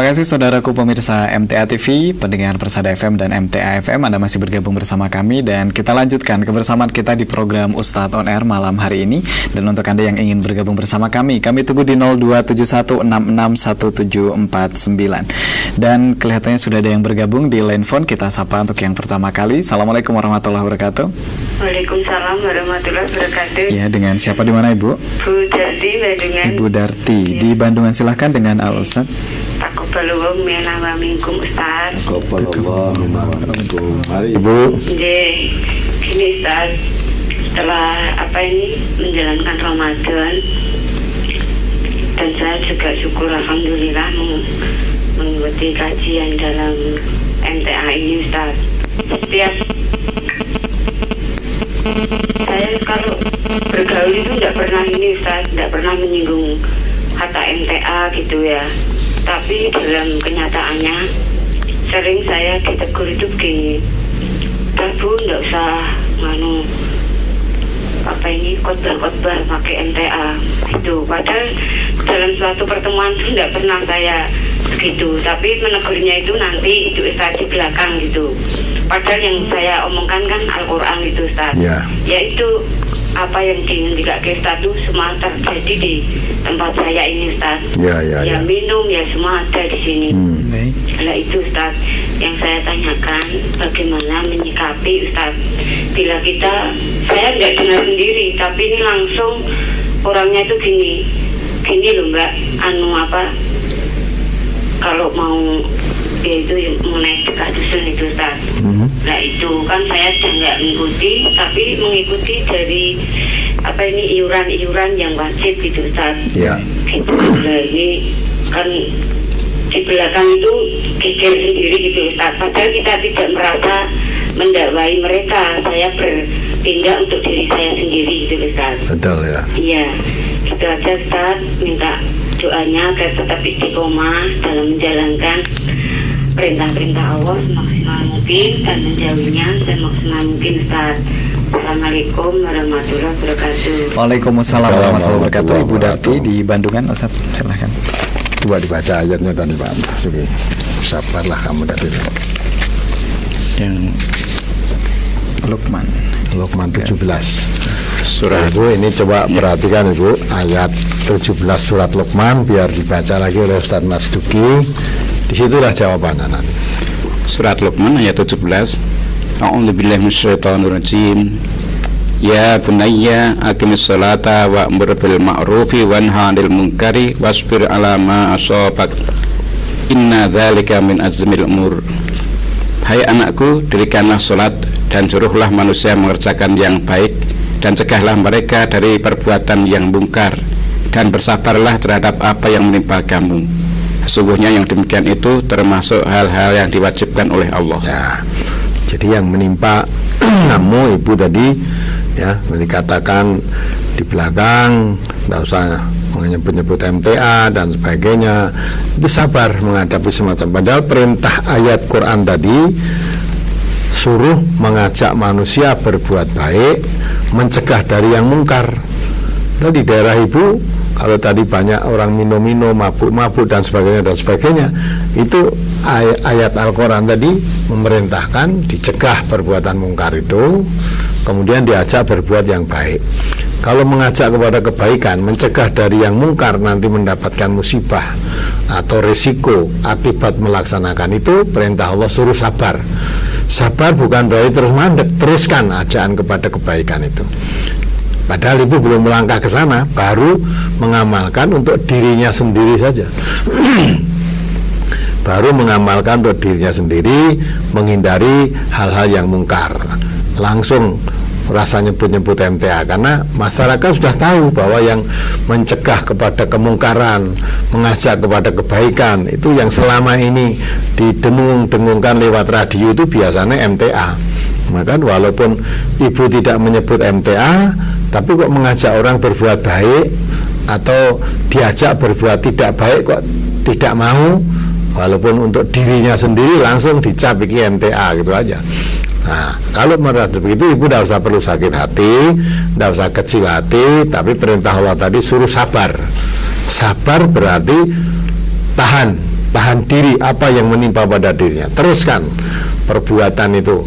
kasih saudaraku pemirsa MTA TV, pendengar Persada FM dan MTA FM. Anda masih bergabung bersama kami dan kita lanjutkan kebersamaan kita di program Ustadz On Air malam hari ini. Dan untuk Anda yang ingin bergabung bersama kami tunggu di 0271661749. Dan kelihatannya sudah ada yang bergabung di line phone. Kita sapa untuk yang pertama kali. Assalamualaikum warahmatullahi wabarakatuh. Waalaikumsalam warahmatullahi wabarakatuh. Ya, dengan siapa di mana Ibu? Bu Darti, Bandungan. Ibu Darti Ya. di Bandungan, silahkan dengan Al-Ustadz. Taqabbalallahu minna wa minkum Ustaz. Taqabbalallahu minna wa minkum. Mari Ibu. Gini Ustaz, setelah menjalankan Ramadan, dan saya juga syukur alhamdulillah mengikuti kajian dalam MTA ini Ustaz. Setiap saya kalau bergaul itu tidak pernah Ustaz, tidak pernah menyinggung kata MTA gitu ya. Tapi dalam kenyataannya sering saya ditegur itu begini, Bu, nggak usah khotbah pakai MTA gitu. Padahal dalam suatu pertemuan itu nggak pernah saya begitu, tapi menegurnya itu nanti itu Ustaz di belakang gitu. Padahal yang saya omongkan kan Al-Quran itu Ustaz. Yaitu apa yang diinginkan Ustaz itu semua terjadi di tempat saya ini Ustaz. Ya minum ya semua ada di sini. Nah itu Ustaz yang saya tanyakan, bagaimana menyikapi Ustaz bila saya tidak dengar sendiri, tapi ini langsung orangnya itu gini loh Mbak, kalau mau yaitu mengenai dekat dusun itu Ustaz. Nah itu kan saya sudah nggak mengikuti, tapi mengikuti dari iuran yang wajib gitu Ustaz. Gitu. Nah ini kan di belakang itu pikir sendiri gitu Ustaz. Padahal kita tidak merasa mendakwai mereka. Saya bertindak untuk diri saya sendiri gitu Ustaz. Betul ya. Iya, gitu aja Ustaz. Minta doanya agar tetap istiqomah dalam menjalankan perintah-perintah Allah semaksimal mungkin dan menjauhinya semaksimal mungkin Ustaz. Assalamualaikum warahmatullahi wabarakatuh. Waalaikumsalam warahmatullahi wabarakatuh. Ibu Darti di Bandungan, Ustaz, silahkan. Coba dibaca ayatnya tadi Pak. Sabarlah kamu Darti. Yang Luqman 17 surah Ibu, ini coba perhatikan Ibu, ayat 17 surat Luqman, biar dibaca lagi oleh Ustaz Masduki. Disitulah jawabannya nanti. Surat Luqman ayat 17. A'udzubillahi minasyaitonirrajim. Ya bunayya aqimis sholata wa'mur bil ma'rufi wanha 'anil munkari wasbir 'ala ma asabak. Inna dzalika min azmil umur. Hai anakku, dirikanlah salat dan suruhlah manusia mengerjakan yang baik dan cegahlah mereka dari perbuatan yang mungkar dan bersabarlah terhadap apa yang menimpa kamu. Sesungguhnya yang demikian itu termasuk hal-hal yang diwajibkan oleh Allah. Ya, jadi yang menimpa kamu Ibu tadi ya, dikatakan di belakang tidak usah menyebut MTA dan sebagainya, itu sabar menghadapi semacam. Padahal perintah ayat Quran tadi suruh mengajak manusia berbuat baik, mencegah dari yang mungkar. Nah, di daerah Ibu kalau tadi banyak orang minum-minum, mabuk-mabuk dan sebagainya, itu ayat Al-Quran tadi memerintahkan dicegah perbuatan mungkar itu, kemudian diajak berbuat yang baik. Kalau mengajak kepada kebaikan, mencegah dari yang mungkar, nanti mendapatkan musibah atau risiko akibat melaksanakan itu, perintah Allah suruh sabar. Sabar bukan berarti terus mandek, teruskan ajaan kepada kebaikan itu. Padahal Ibu belum melangkah ke sana, baru mengamalkan untuk dirinya sendiri saja. Baru mengamalkan untuk dirinya sendiri, menghindari hal-hal yang mungkar. Langsung rasa nyebut-nyebut MTA, karena masyarakat sudah tahu bahwa yang mencegah kepada kemungkaran, mengajak kepada kebaikan, itu yang selama ini didengung-dengungkan lewat radio itu biasanya MTA. Maka walaupun Ibu tidak menyebut MTA, tapi kok mengajak orang berbuat baik atau diajak berbuat tidak baik kok tidak mau, walaupun untuk dirinya sendiri langsung dicap iki MTA gitu aja. Nah, kalau merasa begitu Ibu tidak usah perlu sakit hati, tidak usah kecil hati, tapi perintah Allah tadi suruh sabar. Sabar berarti tahan tahan diri apa yang menimpa pada dirinya, teruskan perbuatan itu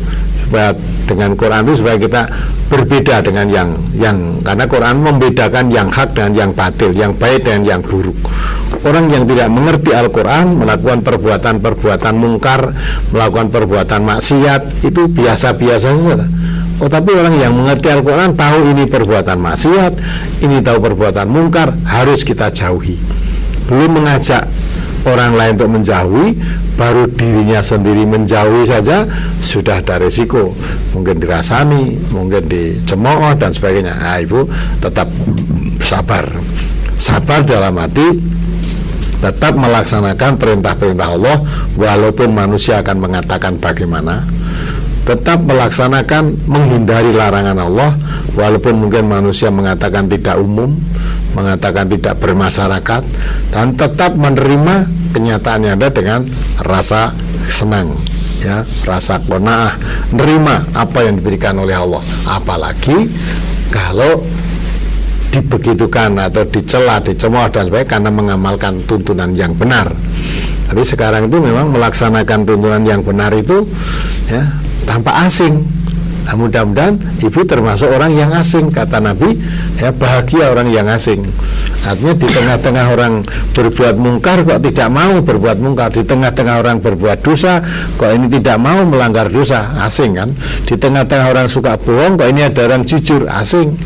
supaya dengan Quran itu supaya kita berbeda dengan yang karena Quran membedakan yang hak dan yang batil, yang baik dan yang buruk. Orang yang tidak mengerti Al-Quran melakukan perbuatan mungkar, melakukan perbuatan maksiat itu biasa-biasa saja. Oh, tapi orang yang mengerti Al-Quran tahu ini perbuatan maksiat, ini tahu perbuatan mungkar, harus kita jauhi. Belum mengajak orang lain untuk menjauhi, baru dirinya sendiri menjauhi saja sudah ada resiko, mungkin dirasani, mungkin dicemooh dan sebagainya. Nah, ibu tetap sabar dalam arti tetap melaksanakan perintah-perintah Allah walaupun manusia akan mengatakan bagaimana, tetap melaksanakan menghindari larangan Allah walaupun mungkin manusia mengatakan tidak umum, mengatakan tidak bermasyarakat, dan tetap menerima kenyataan yang ada dengan rasa senang, ya, rasa qanaah, menerima apa yang diberikan oleh Allah. Apalagi kalau dibegitukan atau dicela, dicemooh dan sebagainya karena mengamalkan tuntunan yang benar. Tapi sekarang itu memang melaksanakan tuntunan yang benar itu ya tanpa asing. Nah, mudah-mudahan ibu termasuk orang yang asing, kata Nabi, ya bahagia orang yang asing. Artinya di tengah-tengah orang berbuat mungkar kok tidak mau berbuat mungkar, di tengah-tengah orang berbuat dosa kok ini tidak mau melanggar dosa, asing kan. Di tengah-tengah orang suka bohong kok ini ada orang jujur, asing.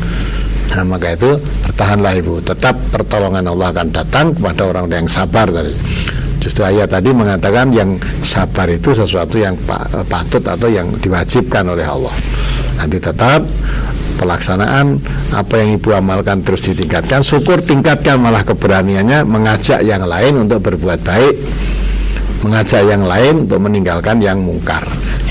Nah, maka itu bertahanlah ibu, tetap pertolongan Allah akan datang kepada orang yang sabar tadi. Justru ayat tadi mengatakan yang sabar itu sesuatu yang patut atau yang diwajibkan oleh Allah. Nanti tetap pelaksanaan apa yang ibu amalkan terus ditingkatkan, syukur tingkatkan malah keberaniannya mengajak yang lain untuk berbuat baik, mengajak yang lain untuk meninggalkan yang mungkar.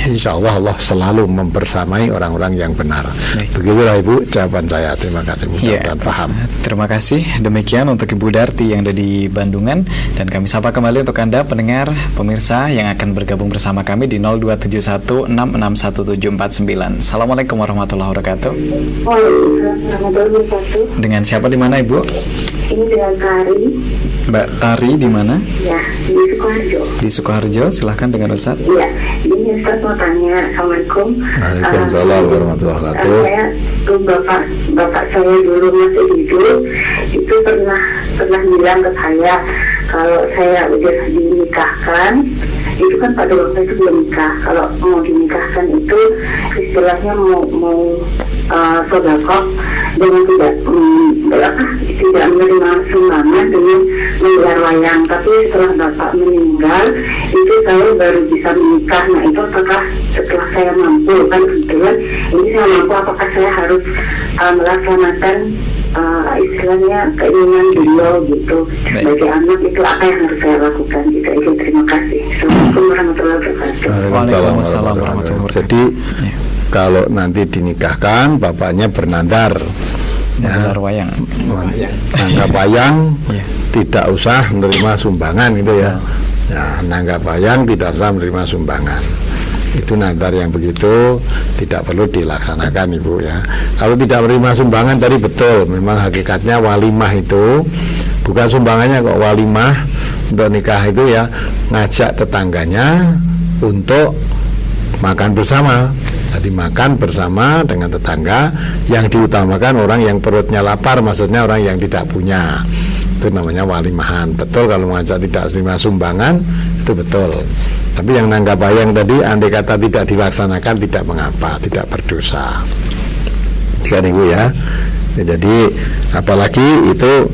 Insya Allah Allah selalu membersamai orang-orang yang benar. Baik. Begitulah ibu jawaban saya. Terima kasih, mudah-mudahan paham. Terima kasih. Demikian untuk Ibu Darti yang ada di Bandungan, dan kami sapa kembali untuk Anda pendengar pemirsa yang akan bergabung bersama kami di 0271661749. Assalamualaikum warahmatullahi wabarakatuh. Waalaikumsalam warahmatullahi wabarakatuh. Dengan siapa di mana Ibu? Ini dengan Tari. Mbak Tari di mana? Ya, di Sukoharjo. Di Sukoharjo, silahkan dengan Ustaz. Iya, ini Ustaz mau tanya. Assalamualaikum. Waalaikumsalam warahmatullahi wabarakatuh. Saya tuh bapak saya dulu masih hidup itu pernah bilang ke saya kalau saya udah dinikahkan, itu kan pada waktu itu belum nikah, kalau mau dinikahkan itu istilahnya mau sedekah dengan tidak menerima sumbangan dengan menggelar wayang. Tapi setelah bapak meninggal itu saya baru bisa menikah. Nah, itu apakah setelah saya mampu, kan kebetulan ini saya mampu, apakah saya harus melaksanakan istilahnya keinginan beliau gitu. Sebagai anak itu apa yang harus saya lakukan gitu. Itu terima kasih. Assalamualaikum warahmatullahi wabarakatuh. Waalaikumsalam warahmatullahi wabarakatuh. Jadi kalau nanti dinikahkan bapaknya bernadar menggelar wayang, nanggap wayang tidak usah menerima sumbangan gitu ya. Ya, nanggap wayang tidak usah menerima sumbangan. Itu nadar yang begitu tidak perlu dilaksanakan ibu ya. Kalau tidak menerima sumbangan tadi betul, memang hakikatnya walimah itu bukan sumbangannya kok, walimah untuk nikah itu ya ngajak tetangganya untuk makan bersama. Jadi makan bersama dengan tetangga, yang diutamakan orang yang perutnya lapar, maksudnya orang yang tidak punya. Itu namanya walimahan. Betul kalau mengajak tidak menerima sumbangan, itu betul. Tapi yang nanggap wayang tadi andai kata tidak dilaksanakan tidak mengapa, tidak berdosa. Tiga ibu ya. Jadi apalagi itu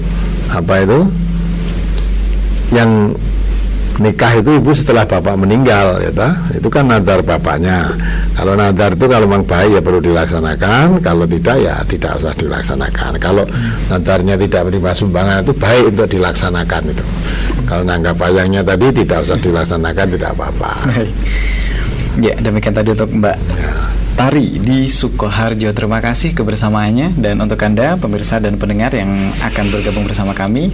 apa itu yang nikah itu ibu setelah bapak meninggal ya toh? Itu kan nadar bapaknya. Kalau nadar itu kalau memang baik ya perlu dilaksanakan, kalau tidak ya tidak usah dilaksanakan. Kalau nadarnya tidak menerima sumbangan itu baik untuk dilaksanakan itu. Kalau nanggap wayangnya tadi tidak usah dilaksanakan, tidak apa-apa. Ya, demikian tadi untuk Mbak Lestari di Sukoharjo. Terima kasih kebersamaannya. Dan untuk Anda pemirsa dan pendengar yang akan bergabung bersama kami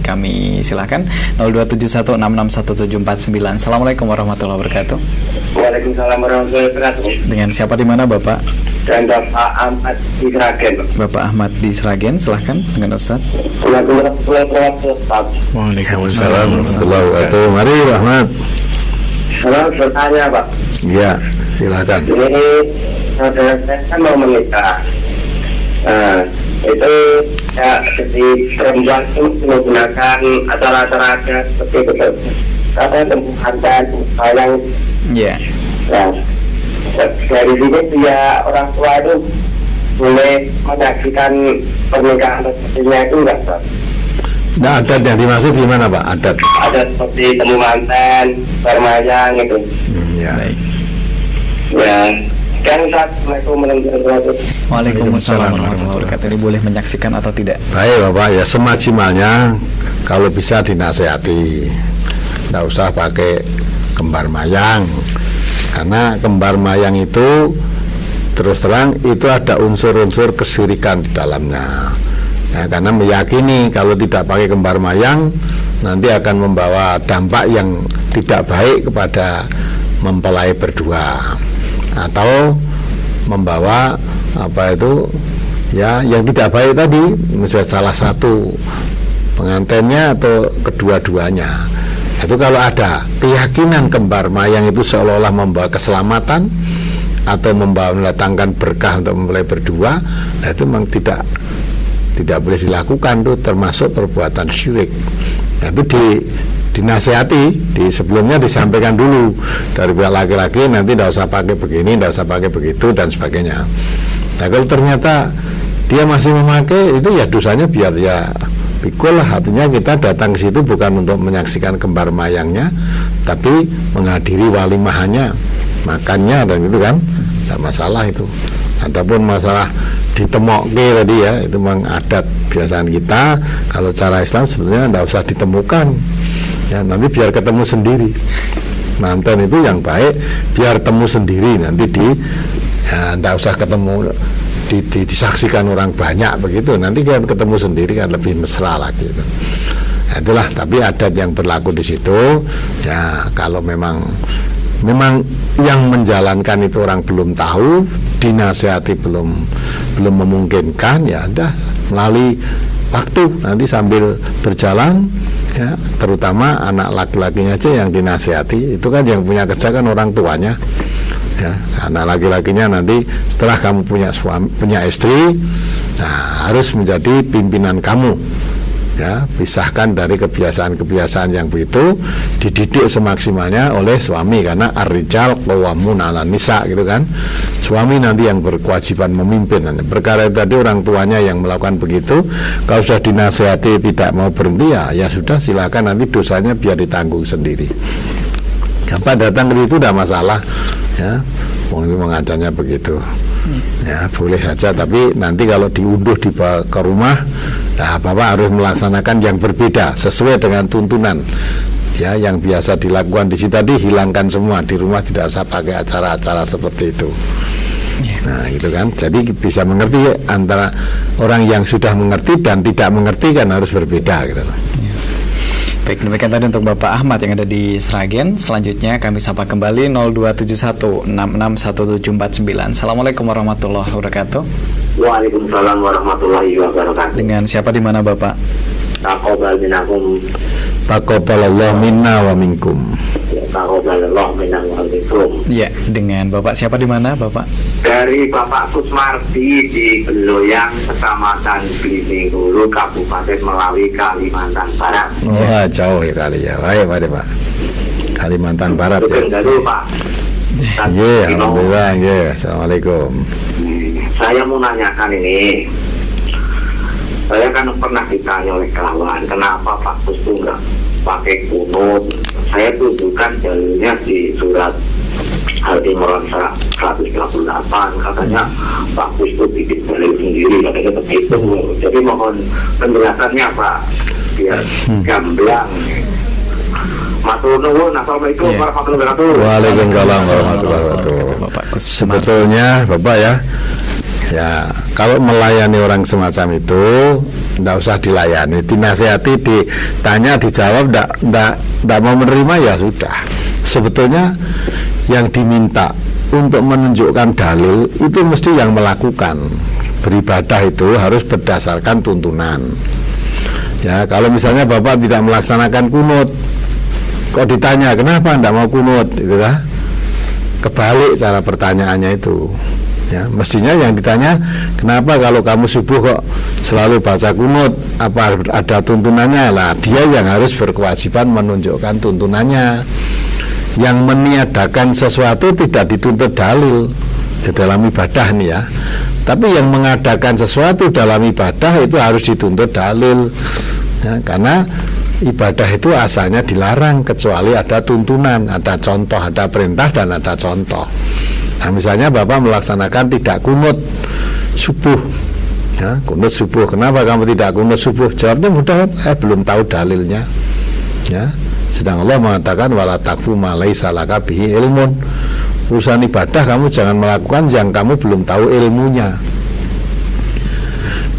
silakan 0271661749. Assalamualaikum warahmatullahi wabarakatuh. Waalaikumsalam warahmatullahi wabarakatuh. Dengan siapa di mana Bapak? Dan Bapak Ahmad di Sragen. Bapak Ahmad di Sragen, silahkan dengan Ustaz. Waalaikumsalam warahmatullahi wabarakatuh. Mari Rahmat. Halo, bertanya Pak. Ya, silakan. Ini saudara saya kan mau menikah. Nah, itu ya jadi perempuan itu menggunakan acara-acara seperti itu. Ada tempat dan yang Nah, dari sini dia orang tua itu boleh menyaksikan pernikahan sepertinya itu enggak Pak? Nah, adat yang dimaksud gimana Pak? Adat Seperti temu manten, bermayang itu. Ya. Ya, kan Assalamualaikum warahmatullahi wabarakatuh. Waalaikumsalam warahmatullahi wabarakatuh. Ini boleh menyaksikan atau tidak? Baik Bapak, ya semaksimalnya kalau bisa dinasehati. Nggak usah pakai kembar mayang. Karena kembar mayang itu terus terang itu ada unsur-unsur kesyirikan di dalamnya. Ya, karena meyakini kalau tidak pakai kembar mayang nanti akan membawa dampak yang tidak baik kepada mempelai berdua, atau membawa yang tidak baik tadi, misalnya salah satu pengantinnya atau kedua-duanya. Itu kalau ada keyakinan kembar mayang itu seolah-olah membawa keselamatan atau mendatangkan berkah untuk mempelai berdua, nah itu memang tidak boleh dilakukan, tuh termasuk perbuatan syirik. Nah, itu dinasihati, sebelumnya disampaikan dulu dari pihak laki-laki, nanti tidak usah pakai begini, tidak usah pakai begitu dan sebagainya. Nah, kalau ternyata dia masih memakai, itu ya dosanya biar ya pikul lah. Artinya kita datang ke situ bukan untuk menyaksikan kembar mayangnya, tapi menghadiri walimahannya, makannya dan gitu kan, tidak masalah itu. Adapun masalah ditemokke tadi ya, itu memang adat kebiasaan kita. Kalau cara Islam sebenarnya tidak usah ditemukan ya, nanti biar ketemu sendiri. Manten itu yang baik biar temu sendiri, nanti tidak usah ketemu disaksikan orang banyak begitu, nanti kan ketemu sendiri kan lebih mesra lagi itu. Nah, itulah, tapi adat yang berlaku di situ ya, kalau memang yang menjalankan itu orang belum tahu, dinasihati belum memungkinkan, ya udah melalui waktu nanti sambil berjalan ya, terutama anak laki-lakinya aja yang dinasihati, itu kan yang punya kerja kan orang tuanya ya. Anak laki-lakinya nanti setelah kamu punya istri, nah harus menjadi pimpinan kamu ya, pisahkan dari kebiasaan-kebiasaan yang begitu, dididik semaksimalnya oleh suami, karena ar-rijal qawwamun 'alan nisa gitu kan. Suami nanti yang berkewajiban memimpin. Perkara itu tadi orang tuanya yang melakukan begitu, kalau sudah dinasihati tidak mau berhenti ya sudah, silakan, nanti dosanya biar ditanggung sendiri. Apa datang ke situ tidak masalah ya, mungkin mengajarnya begitu ya, boleh saja. Tapi nanti kalau diunduh dibawa ke rumah, nah Bapak harus melaksanakan yang berbeda sesuai dengan tuntunan ya, yang biasa dilakukan di situ tadi hilangkan semua, di rumah tidak usah pakai acara-acara seperti itu. Nah gitu kan, jadi bisa mengerti antara orang yang sudah mengerti dan tidak mengerti kan harus berbeda gitu loh. Baik, demikian tadi untuk Bapak Ahmad yang ada di Sragen. Selanjutnya kami sapa kembali 0271661749. Assalamualaikum warahmatullahi wabarakatuh. Waalaikumsalam warahmatullahi wabarakatuh. Dengan siapa di mana Bapak? Taqabbal minakum. Taqabbalallahu minna wa minkum. Taqabbalallahu minna wa minkum. Ya, dengan Bapak siapa di mana Bapak? Dari Bapak Kusmardi di Beloyang, Kecamatan Blining Hulu, Kabupaten Melawi, Kalimantan Barat. Wah, jauh ya kali ya. Baik Pak. Kalimantan Barat ya. Dulu Pak. Iya, alhamdulillah. Iya, assalamualaikum. Saya mau nanyakan ini. Saya kan pernah ditanya oleh kawan, kenapa Pak Kus itu nggak pakai kunut? Saya tunjukkan dalilnya di surat Al-Imran 138, katanya Pak Kus itu bikin dalil sendiri, katanya begitu. Jadi mohon penjelasannya Pak, biar gamblang. Matur nuwun. Assalamualaikum Iya. warahmatullahi wabarakatuh. Waalaikumsalam warahmatullahi wabarakatuh. Bapak Gus Mardi. Sebetulnya Bapak ya kalau melayani orang semacam itu tidak usah dilayani, dinasihati, ditanya, dijawab, tidak mau menerima ya sudah. Sebetulnya yang diminta untuk menunjukkan dalil itu mesti yang melakukan. Beribadah itu harus berdasarkan tuntunan. Ya, kalau misalnya Bapak tidak melaksanakan kunut, kok ditanya kenapa tidak mau kunut, gitu kan? Kebalik cara pertanyaannya itu. Ya, mestinya yang ditanya kenapa kalau kamu subuh kok selalu baca kunut, apa ada tuntunannya lah. Dia yang harus berkewajiban menunjukkan tuntunannya. Yang meniadakan sesuatu tidak dituntut dalil di dalam ibadah nih ya, tapi yang mengadakan sesuatu dalam ibadah itu harus dituntut dalil ya, karena ibadah itu asalnya dilarang kecuali ada tuntunan, ada contoh, ada perintah dan ada contoh. Nah, misalnya Bapak melaksanakan tidak kunut subuh ya, kunut subuh, kenapa kamu tidak kunut subuh? Jawabnya mudah, belum tahu dalilnya ya. Sedang Allah mengatakan wala takfu ma laisa laka bihi ilmun. Urusan ibadah kamu jangan melakukan yang kamu belum tahu ilmunya.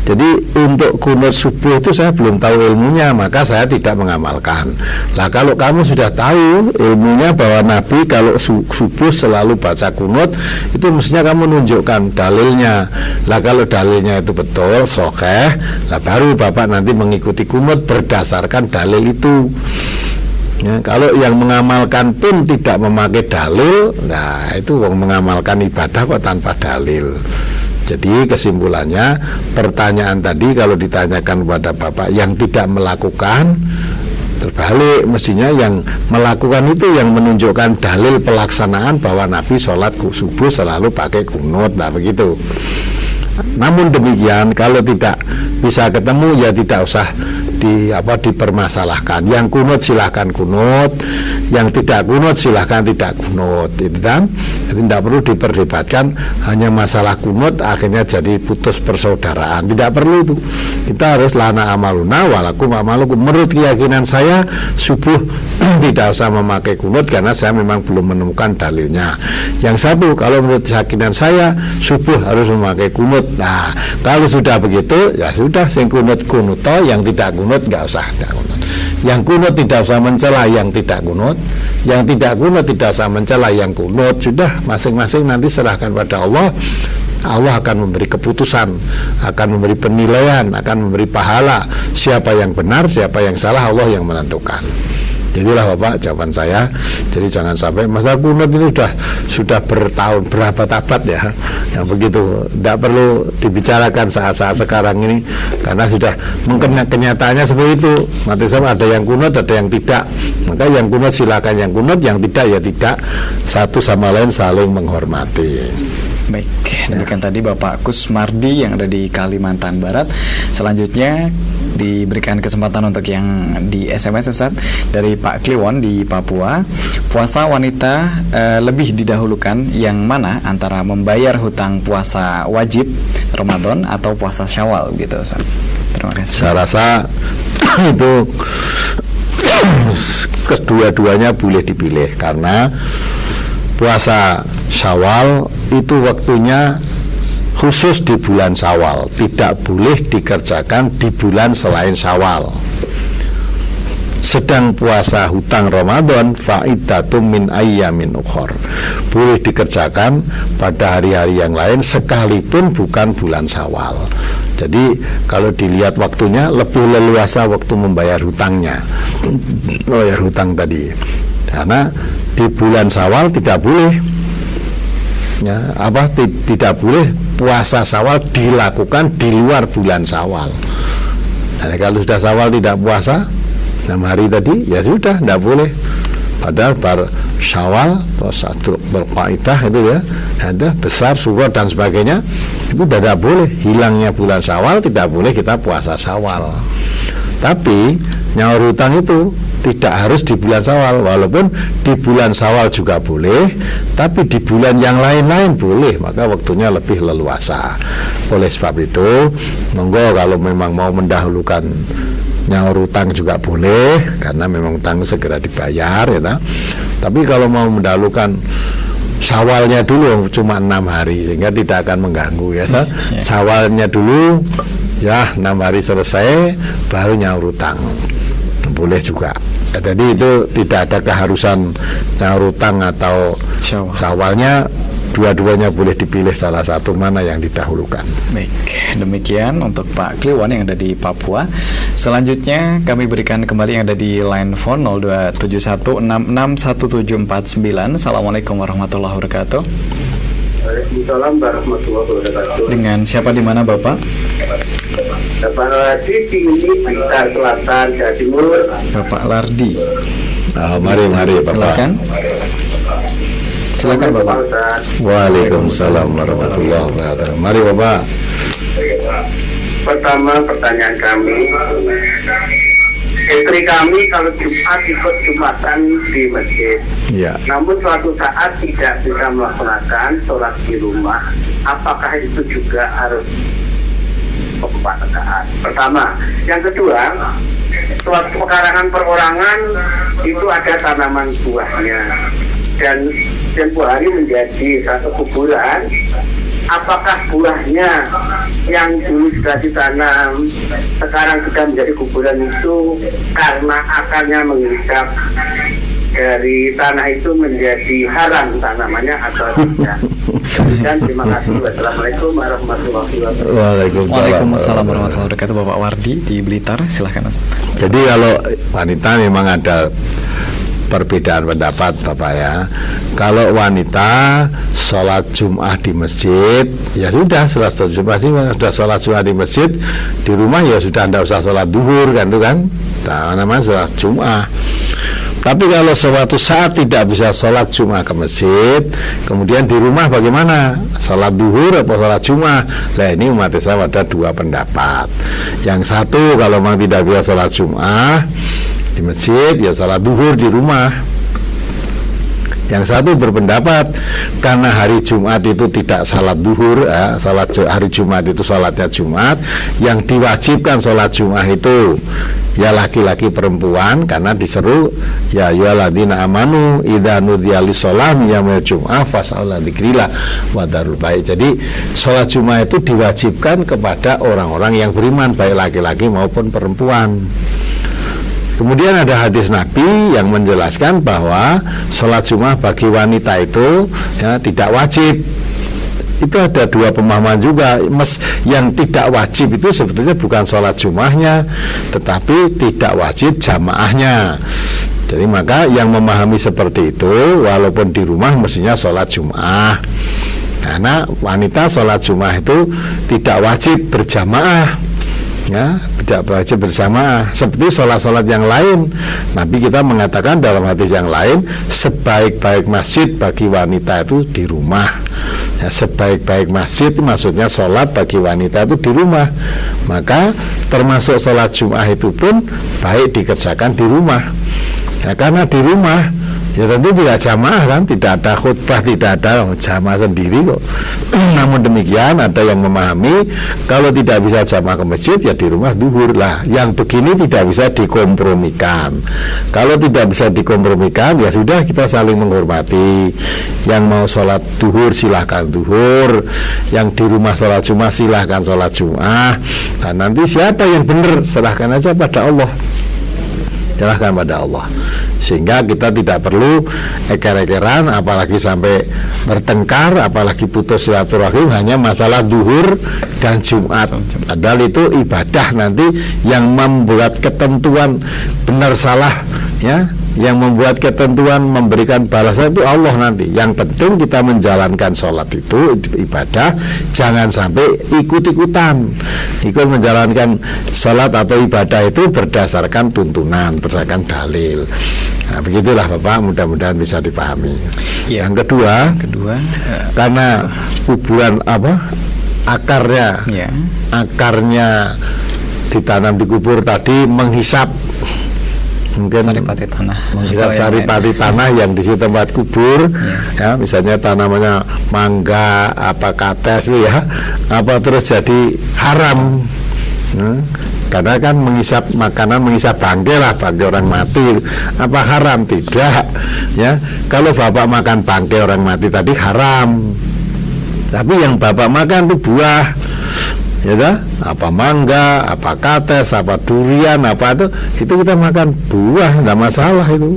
Jadi untuk kunut subuh itu saya belum tahu ilmunya, maka saya tidak mengamalkan. Lah kalau kamu sudah tahu ilmunya bahwa Nabi kalau subuh selalu baca kunut, itu mestinya kamu menunjukkan dalilnya. Lah kalau dalilnya itu betul, sahih, lah baru Bapak nanti mengikuti kunut berdasarkan dalil itu. Ya, kalau yang mengamalkan pun tidak memakai dalil, nah itu mengamalkan ibadah kok tanpa dalil. Jadi kesimpulannya pertanyaan tadi kalau ditanyakan kepada Bapak yang tidak melakukan, terbalik, mestinya yang melakukan itu yang menunjukkan dalil pelaksanaan bahwa Nabi sholat subuh selalu pakai kunut, nah begitu. Namun demikian kalau tidak bisa ketemu ya tidak usah dipermasalahkan. Yang kunut silahkan kunut, yang tidak kunut silahkan tidak kunut, itu kan. Jadi tidak perlu diperdebatkan hanya masalah kunut akhirnya jadi putus persaudaraan. Tidak perlu itu. Kita harus lana amaluna walakum amalukum. Menurut keyakinan saya subuh tidak usah memakai kunut karena saya memang belum menemukan dalilnya. Yang satu, kalau menurut keyakinan saya subuh harus memakai kunut. Nah, kalau sudah begitu ya sudah, sing kunut kunuto, yang tidak kunut nggak usah kunut. Yang kunut tidak usah mencela yang tidak kunut, yang tidak kunut tidak usah mencela yang kunut. Sudah, masing-masing nanti serahkan pada Allah. Allah akan memberi keputusan, akan memberi penilaian, akan memberi pahala. Siapa yang benar, siapa yang salah, Allah yang menentukan. Jadilah Bapak jawaban saya. Jadi jangan sampai masalah kunut ini sudah bertahun berabad-abad ya, yang begitu tidak perlu dibicarakan saat-saat sekarang ini karena sudah mungkin kenyataannya seperti itu. Mati sama ada yang kunut, ada yang tidak. Maka yang kunut silakan yang kunut, yang tidak ya tidak. Satu sama lain saling menghormati. Baik, demikian tadi Bapak Gus Mardi yang ada di Kalimantan Barat. Selanjutnya diberikan kesempatan untuk yang di SMS Ustaz dari Pak Kliwon di Papua. Puasa wanita lebih didahulukan yang mana antara membayar hutang puasa wajib Ramadan atau puasa Syawal gitu Ustaz? Terima kasih. Saya rasa itu kedua-duanya boleh dipilih karena puasa Syawal itu waktunya khusus di bulan Syawal, tidak boleh dikerjakan di bulan selain Syawal. Sedang puasa hutang Ramadan faidatum min ayyamin ukhor, boleh dikerjakan pada hari-hari yang lain sekalipun bukan bulan Syawal. Jadi kalau dilihat waktunya lebih leluasa waktu membayar hutangnya, membayar hutang tadi. Karena di bulan Syawal tidak boleh ya, tidak boleh puasa Syawal dilakukan di luar bulan Syawal. Nah, kalau sudah Syawal tidak puasa 6 hari tadi ya sudah tidak boleh. Padahal Syawal berfaidah itu ya, ada besar syukur dan sebagainya, itu tidak boleh. Hilangnya bulan Syawal tidak boleh kita puasa Syawal. Tapi nyaur hutang itu tidak harus di bulan Syawal, walaupun di bulan Syawal juga boleh, tapi di bulan yang lain-lain boleh, maka waktunya lebih leluasa. Oleh sebab itu, monggo kalau memang mau mendahulukan nyaur utang juga boleh karena memang utang segera dibayar ya tak? Tapi kalau mau mendahulukan Syawalnya dulu cuma 6 hari sehingga tidak akan mengganggu ya tak? Syawalnya dulu ya 6 hari selesai baru nyaur utang boleh juga. Jadi itu tidak ada keharusan nyaur utang atau Syawalnya, dua-duanya boleh dipilih salah satu mana yang didahulukan. Baik, demikian untuk Pak Kliwon yang ada di Papua. Selanjutnya kami berikan kembali yang ada di line phone 0271661749. Assalamualaikum warahmatullahi wabarakatuh. Waalaikumsalam warahmatullahi wabarakatuh. Dengan siapa di mana Bapak? Bapak Lardi di Blitar Selatan, Jawa Timur. Bapak Lardi. Mari Bapak. Silakan Bapak. Waalaikumsalam warahmatullahi wabarakatuh. Mari Bapak. Pertama pertanyaan kami, istri kami kalau Jumat ikut Jumatan di masjid, namun suatu saat tidak bisa melaksanakan sholat di rumah, apakah itu juga harus 4 rakaat? Pertama. Yang kedua, suatu pekarangan perorangan itu ada tanaman buahnya dan tempoh hari menjadi satu kuburan. Apakah buahnya yang dulu sudah ditanam sekarang sudah menjadi kuburan itu karena akarnya menghisap dari tanah itu menjadi haram tanamannya atau tidak? Dan terima kasih. Wassalamualaikum warahmatullahi wabarakatuh. Waalaikumsalam warahmatullahi wabarakatuh. Bapak Wardi di Blitar, silahkan. Jadi kalau wanita memang ada perbedaan pendapat Bapak ya. Kalau wanita sholat Jum'ah di masjid, ya sudah sholat Jum'ah di masjid, di rumah ya sudah tidak usah sholat duhur kan itu kan, nah, namanya sholat Jum'ah. Tapi kalau suatu saat tidak bisa sholat Jum'ah ke masjid, kemudian di rumah bagaimana? Sholat duhur atau sholat Jum'ah? Nah ini umat Islam ada 2 pendapat. Yang satu kalau memang tidak bisa sholat Jum'ah di masjid, ya sholat duhur di rumah. Yang satu berpendapat karena hari Jumat itu tidak salat duhur, hari Jumat itu salatnya Jumat, yang diwajibkan salat Jumat itu ya laki-laki perempuan karena diseru ya ayyuhalladzina amanu idza nudiya lis-shalah yaumil jum'ah fas'au ila dzikrillah wa dzarul bai'. Jadi salat Jumat itu diwajibkan kepada orang-orang yang beriman baik laki-laki maupun perempuan. Kemudian ada hadis Nabi yang menjelaskan bahwa sholat Jumat bagi wanita itu ya, tidak wajib. Itu ada 2 pemahaman juga. Yang tidak wajib itu sebetulnya bukan sholat Jumatnya, tetapi tidak wajib jamaahnya. Jadi maka yang memahami seperti itu, walaupun di rumah mestinya sholat Jumat. Karena wanita sholat Jumat itu tidak wajib berjamaah. Ya, tidak wajib bersama seperti sholat-sholat yang lain. Nabi kita mengatakan dalam hadis yang lain, sebaik-baik masjid bagi wanita itu di rumah. Ya, sebaik-baik masjid itu maksudnya sholat bagi wanita itu di rumah. Maka termasuk sholat Jum'ah itu pun baik dikerjakan di rumah. Ya, karena di rumah ya tentu tidak jamaah kan, tidak ada khutbah, tidak ada jamaah sendiri kok. Namun demikian ada yang memahami kalau tidak bisa jamaah ke masjid ya di rumah duhur lah. Yang begini tidak bisa dikompromikan. Kalau tidak bisa dikompromikan ya sudah, kita saling menghormati. Yang mau sholat duhur silahkan duhur, yang di rumah sholat Jumat silahkan sholat Jumat. Nah nanti siapa yang benar serahkan aja pada Allah. Serahkan pada Allah. Sehingga kita tidak perlu eker-ekeran, apalagi sampai bertengkar, apalagi putus silaturahim hanya masalah duhur dan Jumat. Padahal itu ibadah nanti yang membuat ketentuan benar salah ya, yang membuat ketentuan memberikan balasan itu Allah nanti. Yang penting kita menjalankan sholat itu ibadah, jangan sampai ikut-ikutan. Ikut menjalankan sholat atau ibadah itu berdasarkan tuntunan, berdasarkan dalil. Nah begitulah Bapak, mudah-mudahan bisa dipahami. Ya. Yang kedua karena kuburan akarnya ditanam di kubur tadi menghisap mungkin saripati tanah, menghisap saripati tanah yang di situ tempat kubur ya, misalnya tanamannya mangga, kates itu ya, terus jadi haram. Karena kan mengisap makanan, mengisap bangkai lah, bangkai orang mati. Apa haram? Tidak. Ya, kalau bapak makan bangkai orang mati tadi haram. Tapi yang bapak makan itu buah, ya dah? Apa mangga, apa kates, apa durian, apa itu kita makan buah, tidak masalah itu.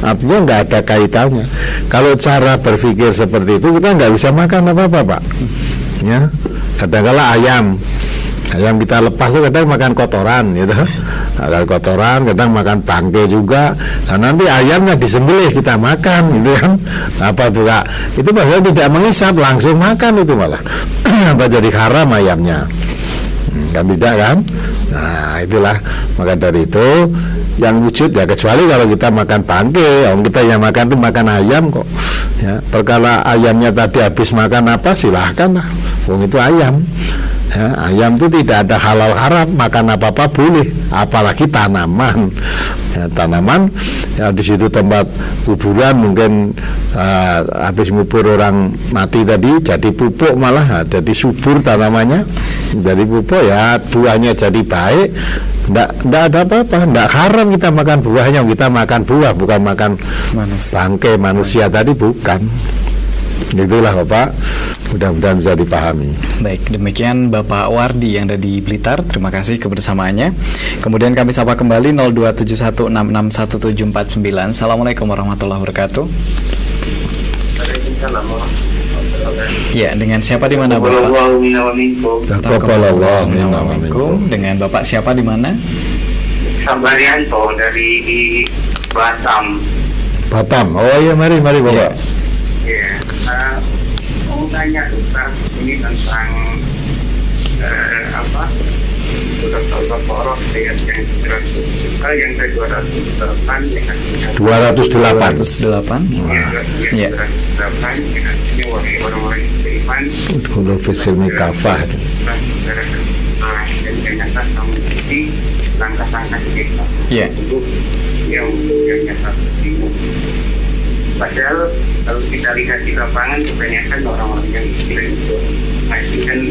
Artinya nggak ada kaitannya. Kalau cara berpikir seperti itu kita nggak bisa makan apa-apa, Pak. Ya, kadang-kala ayam kita lepas tuh kadang makan kotoran, gitu. Ada kotoran, kadang makan bangkai juga. Nah, nanti ayamnya disembelih kita makan, gitu kan? Apa juga? Itu padahal tidak mengisap, langsung makan itu malah. Apa jadi haram ayamnya? Kan tidak kan? Nah, itulah. Maka dari itu yang wujud ya, kecuali kalau kita makan bangkai, kita yang makan itu makan ayam kok. Ya, perkara ayamnya tadi habis makan apa, silahkan lah. Itu ayam. Ya, ayam itu tidak ada halal haram, makan apa-apa boleh, apalagi tanaman. Ya, tanaman ya, di situ tempat kuburan mungkin habis ngubur orang mati tadi jadi pupuk, malah jadi subur tanamannya, jadi pupuk ya, buahnya jadi baik. Nggak ada apa-apa, nggak haram kita makan buahnya, kita makan buah, bukan makan bangkai manusia tadi, bukan. Itulah Bapak, mudah-mudahan bisa dipahami. Baik, demikian Bapak Wardi yang ada di Blitar. Terima kasih kebersamaannya. Kemudian kami sapa kembali 0271661749. Assalamualaikum warahmatullahi wabarakatuh. Ya, dengan siapa di mana Bapak? Dengan Bapak siapa di mana? Sabarianto dari Batam. Batam. Oh iya, mari Bapak. Ya, mau tanya Ustaz ini tentang surat Al-Baqarah ayat yang 100, yang ke-208 dengan 208. Ya, 208 dengan ini wahai orang-orang yang beriman, udkhulu fis-silmi kafah. Dan janganlah kamu ikuti langkah-langkah kita untuk yang nyata bingung. Padahal kalau kita lihat di lapangan kebanyakan orang-orang yang istilahnya itu masih kan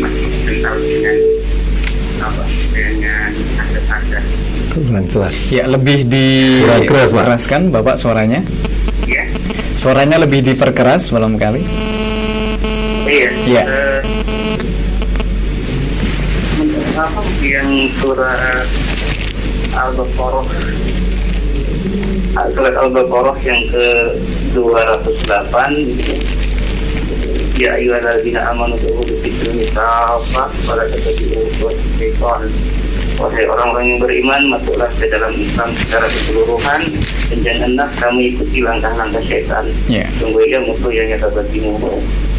kental dengan dengan adat-adat. Kurang jelas. Ya, lebih dikeraskan Bapak suaranya. Ya. Suaranya lebih diperkeras malam kali. Iya. Ya. Yang surat Al-Baqarah yang ke-208 ya ayyuhalladzina amanu tu'minu billahi wala tattabi'u syaitan. Wahai orang-orang yang beriman, masuklah ke dalam Islam secara keseluruhan dan janganlah kamu ikuti langkah-langkah syaitan. Sungguh ia musuh yang nyata bagimu.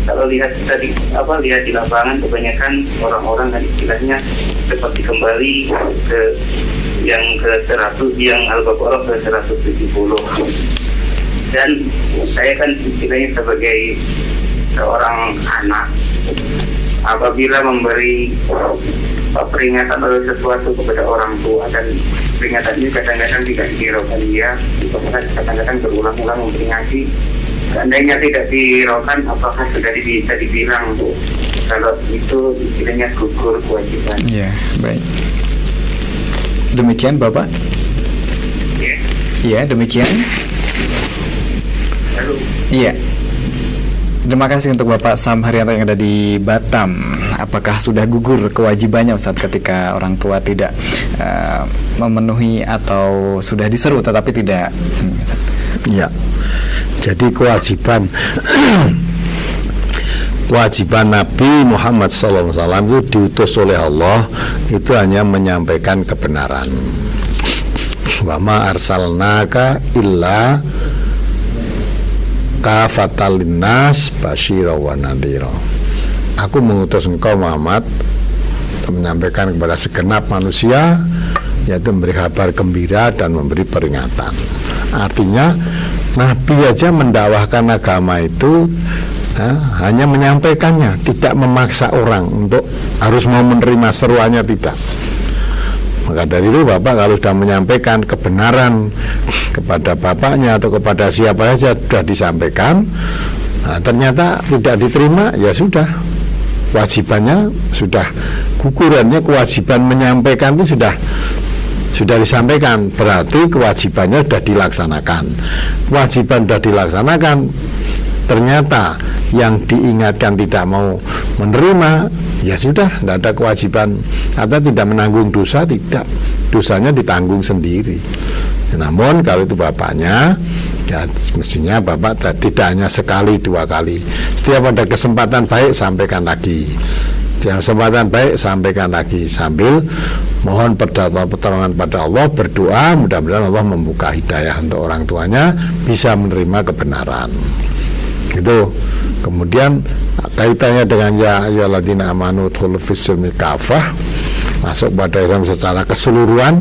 Kalau lihat di lapangan kebanyakan orang-orang dan istilahnya seperti kembali ke yang ke-100, yang Al-Baqarah ke-170. Dan saya kan istilahnya sebagai seorang anak, apabila memberi peringatan atau sesuatu kepada orang tua dan peringatan ini kadang-kadang tidak dihiraukan dia, kadang-kadang berulang-ulang memperingati. Seandainya tidak dihiraukan, apakah sudah bisa dibilang kalau itu istilahnya gugur kewajiban? Ya, baik. Demikian Bapak. Iya, demikian. Iya. Terima kasih untuk Bapak Sam Haryanto yang ada di Batam. Apakah sudah gugur kewajibannya Ustaz ketika orang tua tidak memenuhi atau sudah diseru tetapi tidak? Ya. Jadi kewajiban Nabi Muhammad SAW itu diutus oleh Allah itu hanya menyampaikan kebenaran. Wa ma arsalnaka illa kafatal linnas basyira wa nadhira. Aku mengutus engkau Muhammad untuk menyampaikan kepada segenap manusia, yaitu memberi kabar gembira dan memberi peringatan. Artinya Nabi aja mendakwahkan agama itu hanya menyampaikannya, tidak memaksa orang untuk harus mau menerima seruannya, tidak. Maka dari itu Bapak kalau sudah menyampaikan kebenaran kepada bapaknya atau kepada siapa saja sudah disampaikan, ternyata tidak diterima, ya sudah, kewajibannya sudah gugurannya, kewajiban menyampaikan itu sudah disampaikan, berarti kewajibannya sudah dilaksanakan. Kewajiban sudah dilaksanakan, ternyata yang diingatkan tidak mau menerima, ya sudah, tidak ada kewajiban atau tidak menanggung dosa, tidak, dosanya ditanggung sendiri. Namun kalau itu bapaknya, ya mestinya bapak tidak hanya sekali 2 kali, setiap ada kesempatan baik sampaikan lagi, setiap kesempatan baik sampaikan lagi, sambil mohon pertolongan pada Allah, berdoa mudah-mudahan Allah membuka hidayah untuk orang tuanya bisa menerima kebenaran. Itu. Kemudian kaitannya dengan ya ayyuhalladzina amanu udkhulu fis-silmi kafah, masuk pada Islam secara keseluruhan,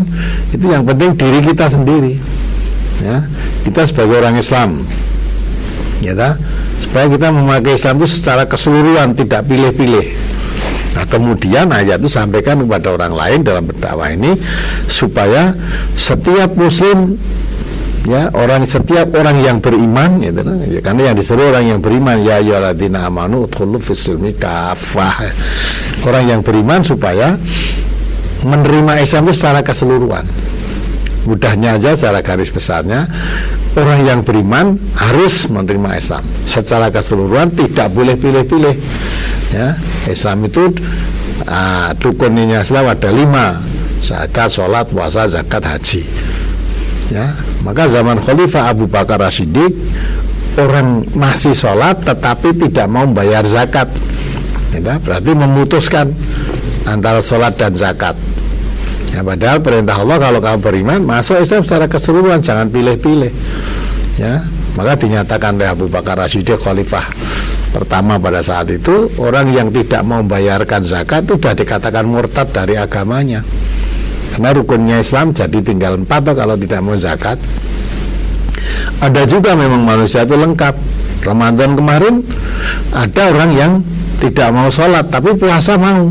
itu yang penting diri kita sendiri, ya, kita sebagai orang Islam, ya, supaya kita memakai Islam itu secara keseluruhan, tidak pilih-pilih. Nah, kemudian ayat itu sampaikan kepada orang lain dalam berdakwah ini, supaya setiap muslim, ya, setiap orang yang beriman, ya, karena yang disuruh orang yang beriman, ya ayyuhalladzina amanu udkhulu fis-silmi kafah, orang yang beriman supaya menerima Islam itu secara keseluruhan. Mudahnya aja secara garis besarnya, orang yang beriman harus menerima Islam secara keseluruhan, tidak boleh pilih-pilih, ya. Islam itu rukunnya Islam ada 5, syahadat, sholat, puasa, zakat, haji, ya. Maka zaman Khalifah Abu Bakar As-Siddiq, orang masih sholat tetapi tidak mau bayar zakat, ya, berarti memutuskan antara sholat dan zakat. Ya, padahal perintah Allah kalau kamu beriman masuk Islam secara keseluruhan, jangan pilih-pilih, ya. Maka dinyatakan oleh Abu Bakar As-Siddiq, Khalifah pertama pada saat itu, orang yang tidak mau membayarkan zakat itu sudah dikatakan murtad dari agamanya, karena rukunnya Islam jadi tinggal 4 kalau tidak mau zakat. Ada juga memang manusia itu lengkap. Ramadan kemarin ada orang yang tidak mau sholat tapi puasa mau.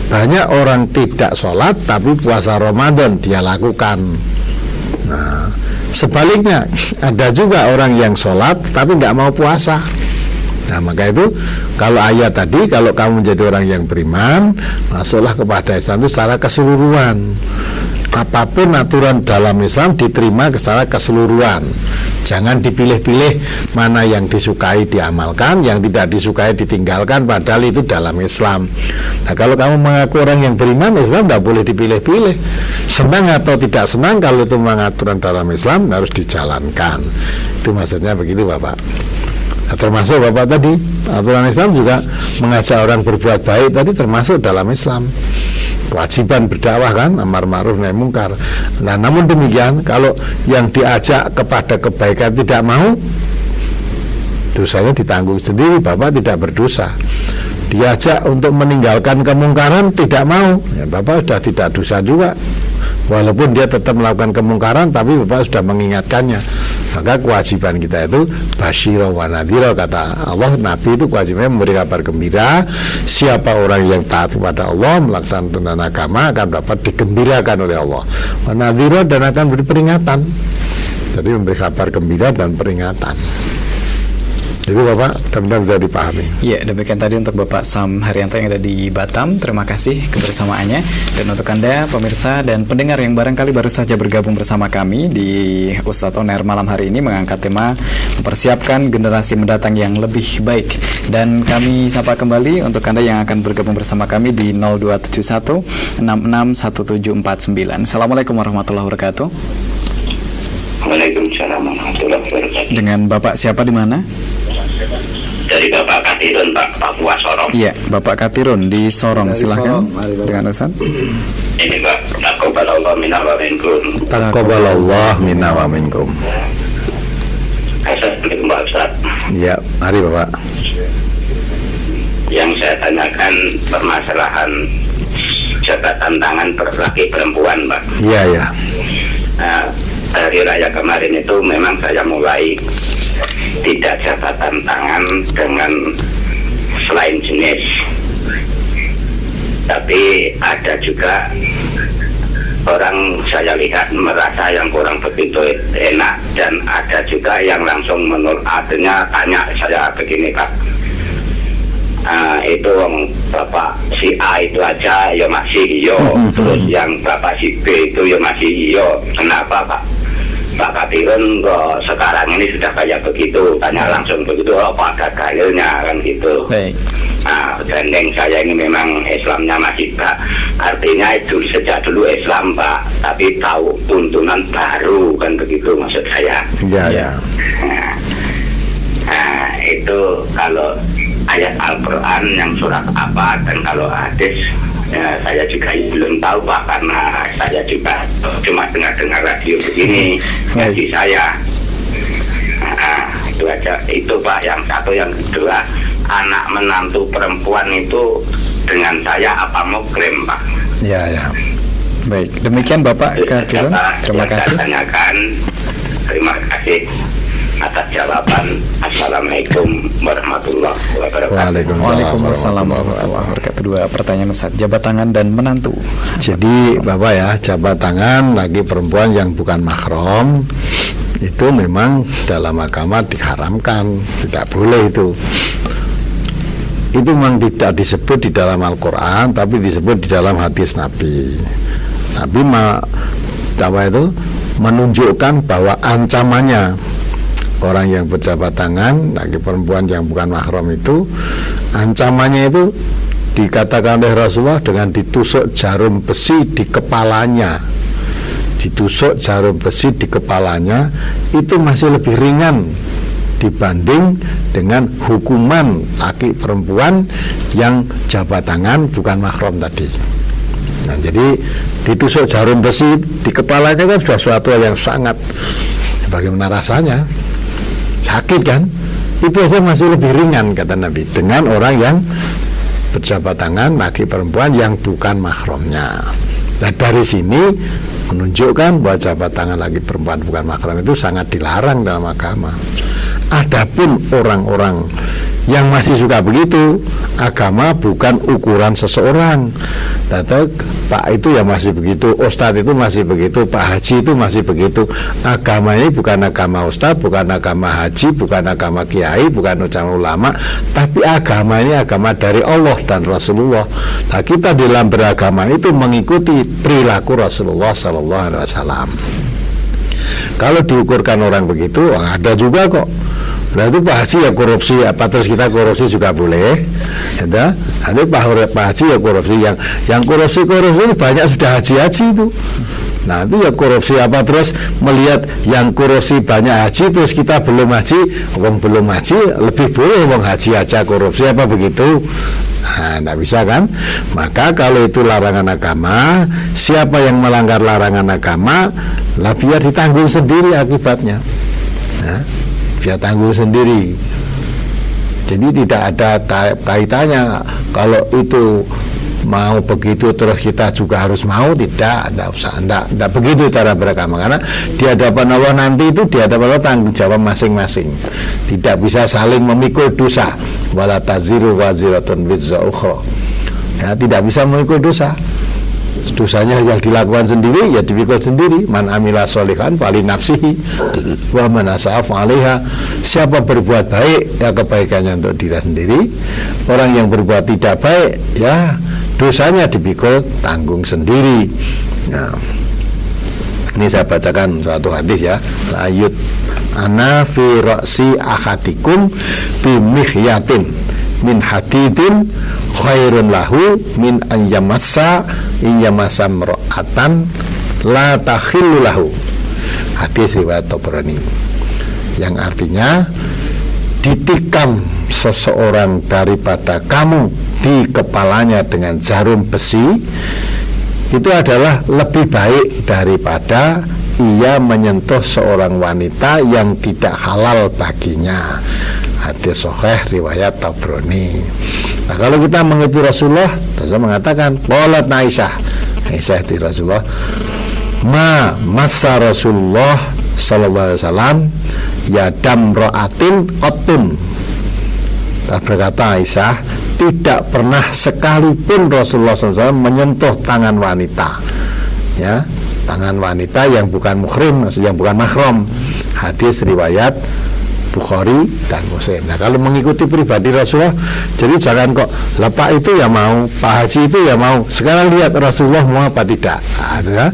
Banyak orang tidak sholat tapi puasa Ramadan dia lakukan. Nah, sebaliknya ada juga orang yang sholat tapi tidak mau puasa. Nah, maka itu kalau ayat tadi, kalau kamu menjadi orang yang beriman, masuklah kepada Islam itu secara keseluruhan. Apapun aturan dalam Islam diterima secara keseluruhan. Jangan dipilih-pilih mana yang disukai diamalkan, yang tidak disukai ditinggalkan, padahal itu dalam Islam. Nah, kalau kamu mengaku orang yang beriman, Islam tidak boleh dipilih-pilih. Senang atau tidak senang, kalau itu memang aturan dalam Islam harus dijalankan. Itu maksudnya begitu, Bapak. Nah, termasuk Bapak tadi, aturan Islam juga mengajak orang berbuat baik tadi termasuk dalam Islam. Kewajiban berdakwah kan, amar ma'ruf nahi mungkar. Nah, namun demikian kalau yang diajak kepada kebaikan tidak mau, dosanya ditanggung sendiri, Bapak tidak berdosa. Diajak untuk meninggalkan kemungkaran tidak mau, ya Bapak sudah tidak dosa juga. Walaupun dia tetap melakukan kemungkaran, tapi Bapak sudah mengingatkannya. Maka kewajiban kita itu basyira wa nadhira, kata Allah. Nabi itu kewajibannya memberi kabar gembira. Siapa orang yang taat kepada Allah, melaksanakan agama, akan dapat digembirakan oleh Allah. Wa nadhira, dan akan beri peringatan. Jadi memberi kabar gembira dan peringatan. Itu Bapak, mudah-mudahan bisa dipahami. Ya, demikian tadi untuk Bapak Sam Haryanto yang ada di Batam. Terima kasih kebersamaannya. Dan untuk Anda pemirsa dan pendengar yang barangkali baru saja bergabung bersama kami di Ustadz On Air malam hari ini, mengangkat tema mempersiapkan generasi mendatang yang lebih baik. Dan kami sapa kembali untuk Anda yang akan bergabung bersama kami di 0271 661749. Assalamualaikum warahmatullahi wabarakatuh. Waalaikumsalam warahmatullahi wabarakatuh. Dengan Bapak siapa di mana? Dari Bapak Katirun, Pak, Papua Sorong. Iya, Bapak Katirun di Sorong. Silahkan dengan Ustaz. Ini Pak, taqabbalallahu minna wa minkum. Taqabbalallahu minna wa minkum. Assalamualaikum Pak Ustaz. Ya, mari Bapak. Yang saya tanyakan permasalahan jabatan tangan laki perempuan, Pak. Iya, ya. Nah, hari raya kemarin itu memang saya mulai tidak jabatan tangan dengan selain jenis, tapi ada juga orang saya lihat merasa yang kurang begitu enak, dan ada juga yang langsung menurut artinya tanya saya begini, Pak, itu bapak si A itu aja ya masih iyo, terus yang bapak si B itu ya masih iyo. Kenapa Pak Kadirun kok sekarang ini sudah kayak begitu? Tanya langsung begitu, apa ada dalilnya kan gitu. Nah, gandeng saya ini memang Islamnya masih artinya itu sejak dulu Islam Pak, tapi tahu tuntunan baru kan begitu maksud saya. Iya. Nah, itu kalau ayat Al-Quran yang surat apa, dan kalau hadis ya, saya juga belum tahu Pak, karena saya juga cuma dengar radio begini ngaji saya. Itu aja, itu Pak. Yang satu, yang kedua, anak menantu perempuan itu dengan saya apa mau klaim Pak? Ya. Baik, demikian Bapak Kadirun. Terima kasih. Terima kasih atas jawaban. Assalamualaikum warahmatullahi wabarakatuh. Waalaikumsalam warahmatullahi wabarakatuh. Dua pertanyaan Ustaz, jabat tangan dan menantu. Jadi Bapak ya, jabat tangan lagi perempuan yang bukan mahram itu memang dalam agama diharamkan, tidak boleh itu. Itu memang tidak disebut di dalam Al-Quran, tapi disebut di dalam hadis Nabi. Nabi itu menunjukkan bahwa ancamannya orang yang berjabat tangan lagi perempuan yang bukan mahram itu, ancamannya itu dikatakan oleh Rasulullah dengan ditusuk jarum besi di kepalanya. Ditusuk jarum besi di kepalanya itu masih lebih ringan dibanding dengan hukuman laki perempuan yang jabat tangan bukan mahram tadi. Nah, jadi ditusuk jarum besi di kepalanya kan sudah suatu yang sangat, bagaimana rasanya? Sakit kan? Itu aja masih lebih ringan kata Nabi dengan orang yang berjabat tangan laki perempuan yang bukan mahramnya. Nah, dari sini menunjukkan bahwa jabat tangan laki perempuan bukan mahram itu sangat dilarang dalam agama. Adapun orang-orang yang masih suka begitu, agama bukan ukuran seseorang. Pak itu ya masih begitu, Ustadz itu masih begitu, Pak Haji itu masih begitu. Agama ini bukan agama Ustadz, bukan agama Haji, bukan agama Kiai, bukan ucapan ulama, tapi agama ini agama dari Allah dan Rasulullah. Nah, kita dalam beragama itu mengikuti perilaku Rasulullah SAW. Kalau diukurkan orang begitu, ada juga kok. Nah itu Pak Haji ya korupsi, apa terus kita korupsi juga boleh, ya? Nanti Pak Haji ya korupsi, yang korupsi ini banyak sudah haji itu. Nah itu ya korupsi apa terus melihat yang korupsi banyak haji terus kita belum haji, wong belum haji lebih boleh wong haji aja korupsi apa begitu? Nah, tidak bisa kan? Maka kalau itu larangan agama, siapa yang melanggar larangan agama, lah biar ditanggung sendiri akibatnya. Nah, biar tanggung sendiri. Jadi tidak ada kaitannya kalau itu mau begitu terus kita juga harus mau, tidak usah, tidak begitu cara beragama, karena di hadapan Allah nanti itu di hadapan Allah tanggung jawab masing-masing, tidak bisa saling memikul dosa. Wala taziru waziratun wizra ukhra, ya, tidak bisa memikul dosa. Dosanya yang dilakukan sendiri ya dipikul sendiri. Man amila sholihan fali nafsihi wa man asa'a fa'alaiha. Siapa berbuat baik ya kebaikannya untuk diri sendiri, orang yang berbuat tidak baik ya dosanya dipikul tanggung sendiri. Nah, ini saya bacakan suatu hadis ya. Ayat ana fi ra'si ahadikum bi mihyatin min hadidin khairun lahu min an yamassa mra'atan la takhillu lahu. Hadis riwayat Tabrani, yang artinya ditikam seseorang daripada kamu di kepalanya dengan jarum besi itu adalah lebih baik daripada ia menyentuh seorang wanita yang tidak halal baginya. Hadis sahih riwayat Tabrani. Nah, kalau kita mengikuti Rasulullah mengatakan qalat Aisyah di Rasulullah massa Rasulullah sallallahu alaihi wasallam yadam ra'atin qattun. Berkata Aisyah, tidak pernah sekalipun Rasulullah SAW menyentuh tangan wanita, ya, tangan wanita yang bukan muhrim, yang bukan mahram. Hadis riwayat Bukhari dan Muslim. Nah, kalau mengikuti pribadi Rasulullah, jadi jangan kok Pak itu ya mau, Pak Haji itu ya mau. Sekarang lihat Rasulullah mau apa tidak. Nah,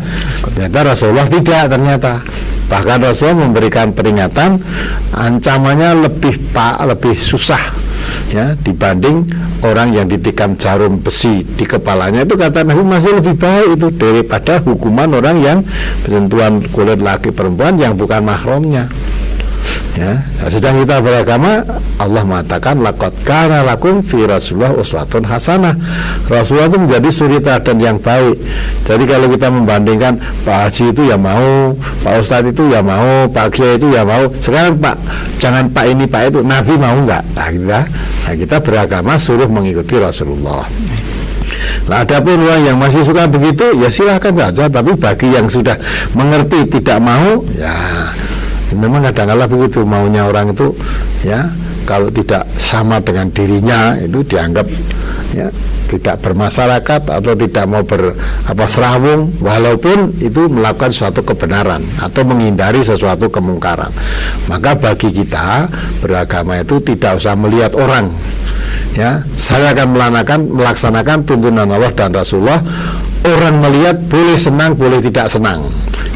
ternyata Rasulullah tidak ternyata. Bahkan Rasulullah memberikan peringatan, ancamannya lebih susah ya dibanding orang yang ditikam jarum besi di kepalanya. Itu kata Nabi masih lebih baik itu daripada hukuman orang yang bersentuhan kulit laki perempuan yang bukan mahramnya. Ya, sedang kita beragama, Allah mengatakan laqad kana lakum fi Rasulillah uswatun hasanah. Rasulullah itu menjadi suri teladan yang baik. Jadi kalau kita membandingkan Pak Haji itu ya mau, Pak Ustadz itu ya mau, Pak Kiai itu ya mau. Sekarang Pak, jangan Pak ini Pak itu, Nabi mau enggak? Nah, kita beragama suruh mengikuti Rasulullah. Nah, adapun orang yang masih suka begitu, ya silahkan saja. Tapi bagi yang sudah mengerti tidak mau, ya memang kadang-kadang begitu maunya orang itu ya, kalau tidak sama dengan dirinya itu dianggap ya tidak bermasyarakat atau tidak mau serawung, walaupun itu melakukan suatu kebenaran atau menghindari sesuatu kemungkaran. Maka bagi kita beragama itu tidak usah melihat orang ya, saya akan melaksanakan tuntunan Allah dan Rasulullah. Orang melihat boleh senang boleh tidak senang.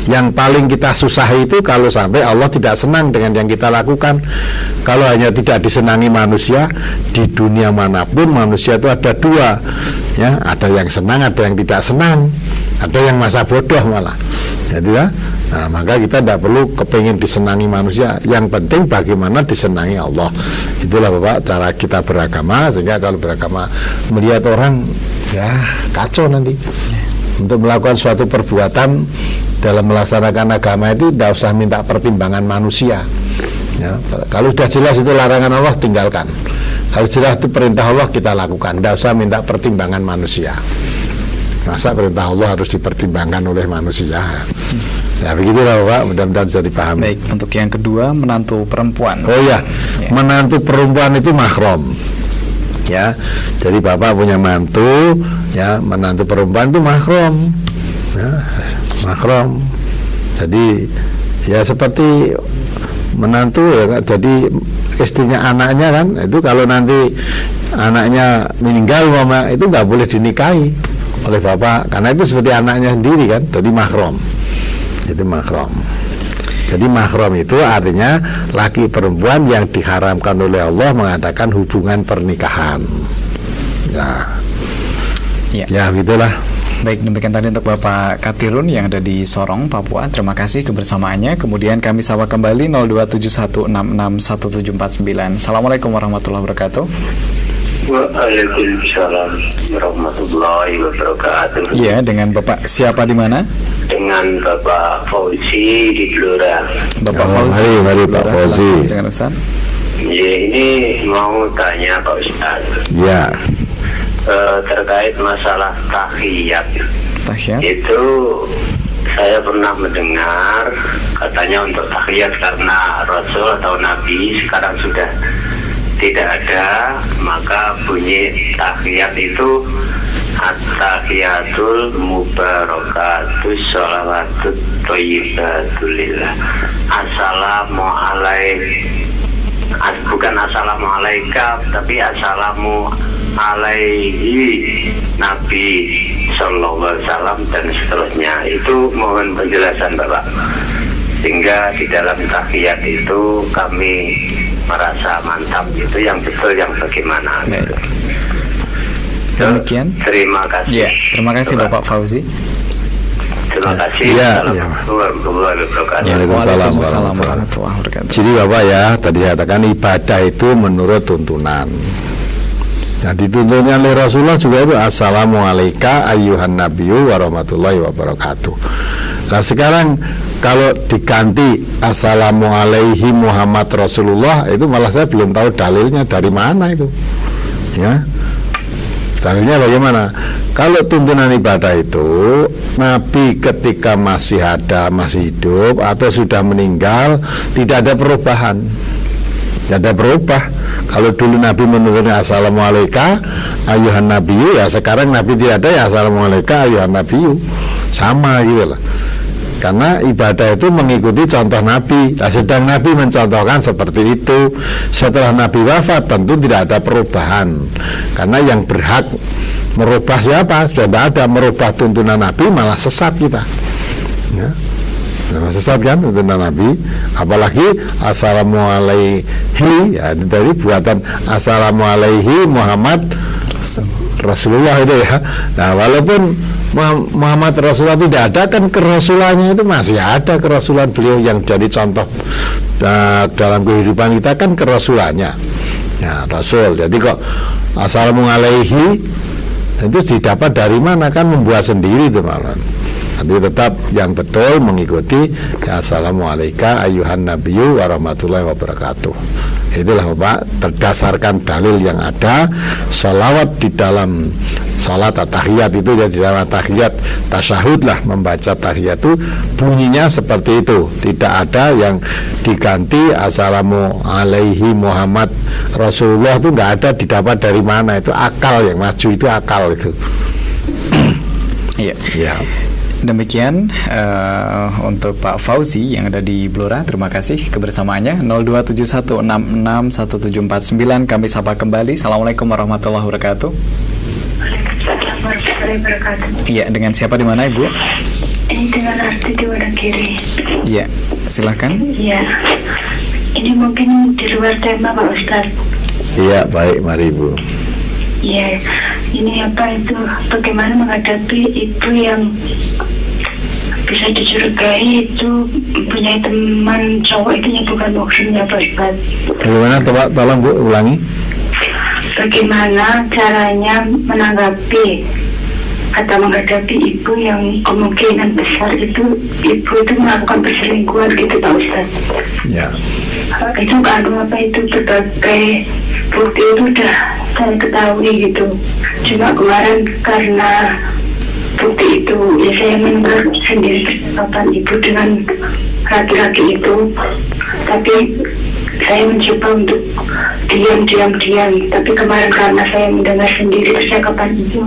Yang paling kita susah itu kalau sampai Allah tidak senang dengan yang kita lakukan. Kalau hanya tidak disenangi manusia, di dunia manapun manusia itu ada dua ya, ada yang senang, ada yang tidak senang, ada yang masa bodoh malah. Jadi ya, nah, maka kita tidak perlu kepingin disenangi manusia. Yang penting bagaimana disenangi Allah. Itulah Bapak cara kita beragama. Sehingga kalau beragama melihat orang ya kacau nanti. Untuk melakukan suatu perbuatan dalam melaksanakan agama itu tidak usah minta pertimbangan manusia ya. Kalau sudah jelas itu larangan Allah, tinggalkan. Kalau jelas itu perintah Allah, kita lakukan. Tidak usah minta pertimbangan manusia. Masa perintah Allah harus dipertimbangkan oleh manusia? Ya begitulah Pak, mudah-mudahan bisa dipahami. Baik, untuk yang kedua, menantu perempuan. Oh ya, menantu perempuan itu mahram ya. Jadi Bapak punya mantu ya, menantu perempuan itu mahram ya, mahram. Jadi ya seperti menantu ya, jadi istrinya anaknya kan, itu kalau nanti anaknya meninggal mama itu nggak boleh dinikahi oleh Bapak, karena itu seperti anaknya sendiri kan, jadi mahram. Jadi mahram. Jadi mahram itu artinya laki perempuan yang diharamkan oleh Allah mengadakan hubungan pernikahan. Ya gitulah. Baik, demikian tadi untuk Bapak Katirun yang ada di Sorong, Papua. Terima kasih kebersamaannya. Kemudian kami sapa kembali 02716617749. Assalamualaikum warahmatullahi wabarakatuh. Waalaikumsalam warahmatullahi wabarakatuh. Iya, dengan Bapak siapa di mana? Dengan Bapak Fauzi di Blora. Bapak Fauzi. Mari Pak Fauzi. Dengan Ustaz. Ya, ini mau tanya Pak Ustaz. Ya. Terkait masalah tahiyat. Itu saya pernah mendengar katanya untuk tahiyat karena Rasul atau Nabi sekarang sudah tidak ada, maka bunyi tahiyat itu at-tahiyatul mubarakatus sholawatut thayyibatulillah. Bukan assalamualaikum, tapi assalamu alaihi Nabi sallallahu alaihi wasallam dan seterusnya. Itu mohon penjelasan Bapak, sehingga di dalam tahiyat itu kami merasa mantap. Itu yang betul, yang bagaimana gitu. Demikian. Terima kasih. Ya, terima kasih Bapak Fauzi. Terima kasih. Assalamualaikum warahmatullahi wabarakatuh. Waalaikumsalam warahmatullahi wabarakatuh. Jadi Bapak ya, tadi katakan ibadah itu menurut tuntunan. Yang dituntunnya oleh Rasulullah juga itu assalamualaikum ayyuhan nabiyyu warahmatullahi wabarakatuh. Nah sekarang kalau diganti assalamualaikum Muhammad Rasulullah, itu malah saya belum tahu dalilnya dari mana itu. Ya. Dalilnya bagaimana? Kalau tuntunan ibadah itu Nabi ketika masih ada, masih hidup atau sudah meninggal, tidak ada perubahan. Tidak ada berubah. Kalau dulu Nabi menurunkan assalamualaikum ayyuhan nabiyyu, ya sekarang Nabi tidak ada ya assalamualaikum ayyuhan nabiyyu. Sama gitu lah. Karena ibadah itu mengikuti contoh Nabi. Nah, sedang Nabi mencontohkan seperti itu. Setelah Nabi wafat tentu tidak ada perubahan. Karena yang berhak merubah siapa? Sudah tidak ada. Merubah tuntunan Nabi malah sesat kita. Ya. Nah, sesat kan tuntunan Nabi. Apalagi assalamualaihi, ya, dari buatan assalamualaihi Muhammad Rasulullah itu ya. Nah, walaupun Muhammad Rasulullah tidak ada, kan kerasulannya itu masih ada. Kerasulan beliau yang jadi contoh dalam kehidupan kita kan kerasulannya ya, Rasul. Jadi kok assalamualaihi itu didapat dari mana? Kan membuat sendiri itu malah. Nanti tetap yang betul mengikuti ya, assalamualaikum ayuhan nabiyyu warahmatullahi wabarakatuh. Itulah Bapak, berdasarkan dalil yang ada. Salawat di dalam salat tahiyat itu, jadi dalam tahiyat tasyahud lah, membaca tahiyat itu bunyinya seperti itu. Tidak ada yang diganti assalamualaikum Muhammad Rasulullah, itu nggak ada, didapat dari mana? Itu akal yang maju, itu akal itu. Iya. Ya. Demikian untuk Pak Fauzi yang ada di Blora. Terima kasih kebersamaannya. 0271661749. Kami sapa kembali. Assalamualaikum warahmatullahi wabarakatuh. Waalaikumsalam warahmatullahi wabarakatuh. Iya, dengan siapa di mana Ibu? Ini dengan Arti di Wonogiri. Iya, silahkan. Iya. Ini mungkin di luar tema Pak Ustadz. Iya, baik, mari Ibu. Iya, ini apa itu, bagaimana menghadapi ibu yang bisa dicurigai itu punya teman cowok itu yang bukan muslimnya Pak Ustadz. Bagaimana, tolong Bu ulangi. Bagaimana caranya menanggapi atau menghadapi ibu yang kemungkinan besar itu ibu itu melakukan perselingkuhan gitu Pak Ustadz. Ya. Itu apa itu berbagai bukti itu udah saya ketahui gitu. Cuma kemarin karena bukti itu ya saya mendengar sendiri percakapan ibu dengan laki-laki itu, tapi saya mencoba untuk diam. Tapi kemarin karena saya mendengar sendiri percakapan itu,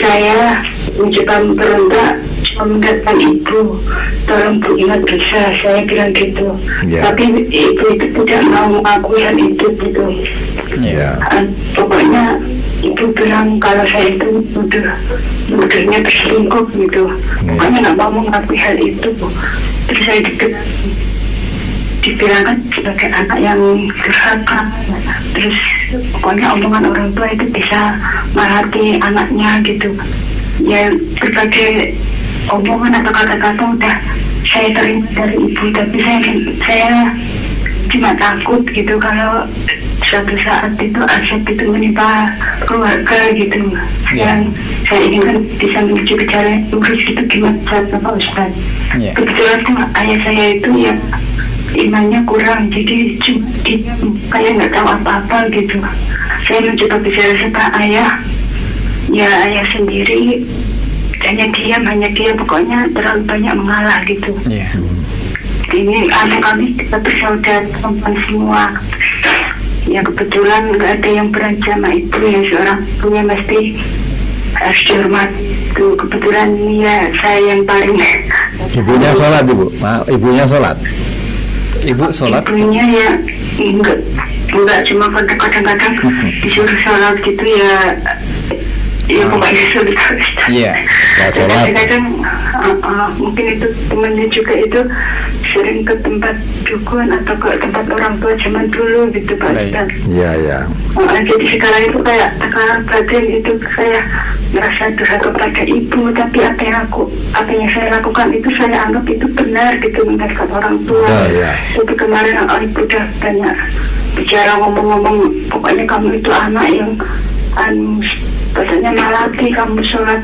saya mencoba memberontak, cuma mengingatkan ibu, tolong Bu ingat dosa, saya bilang gitu. Tapi ibu itu tidak mau mengakui hal itu gitu. Pokoknya ibu bilang kalau saya itu mudahnya berselingkuh gitu. Pokoknya nggak mau mengakui hal itu. Terus saya dibilangkan sebagai anak yang durhaka. Terus pokoknya omongan orang tua itu bisa marati anaknya gitu. Ya berbagai omongan atau kata-kata udah saya terima dari ibu, tapi saya cuma takut gitu kalau suatu saat itu aset itu menimpa keluarga gitu. Yang saya inginkan bisa menuju ke jalan lurus gitu, gimana Pak Ustadz. Kebetulan tuh ayah saya itu ya imannya kurang, jadi kayak nggak tahu apa-apa gitu. Saya mencoba bicara sama ayah, ya ayah sendiri hanya diam, pokoknya terlalu banyak mengalah gitu. Ini anak kami kita bersaudara perempuan semua. Ya kebetulan nggak ada yang beranjak sama ibu, yang seorang punya mesti harus dihormat. Kebetulan ya saya yang paling. Ibunya sholat Ibu? Ibunya sholat? Ibu sholat? Ibunya ya enggak cuma kadang-kadang disuruh sholat gitu ya. Ya pokoknya sulit. Iya. Kadang-kadang mungkin itu temannya juga itu sering ke tempat dukun atau ke tempat orang tua zaman dulu gitu Pak Ustadz. Iya. Jadi sekarang itu kayak tekanan batin itu saya merasa durhaka kepada ibu, tapi apa yang saya lakukan itu saya anggap itu benar gitu mendengarkan orang tua. Tapi kemarin ibu udah banyak bicara ngomong-ngomong, pokoknya kamu itu anak yang bahasanya malaki, kamu sholat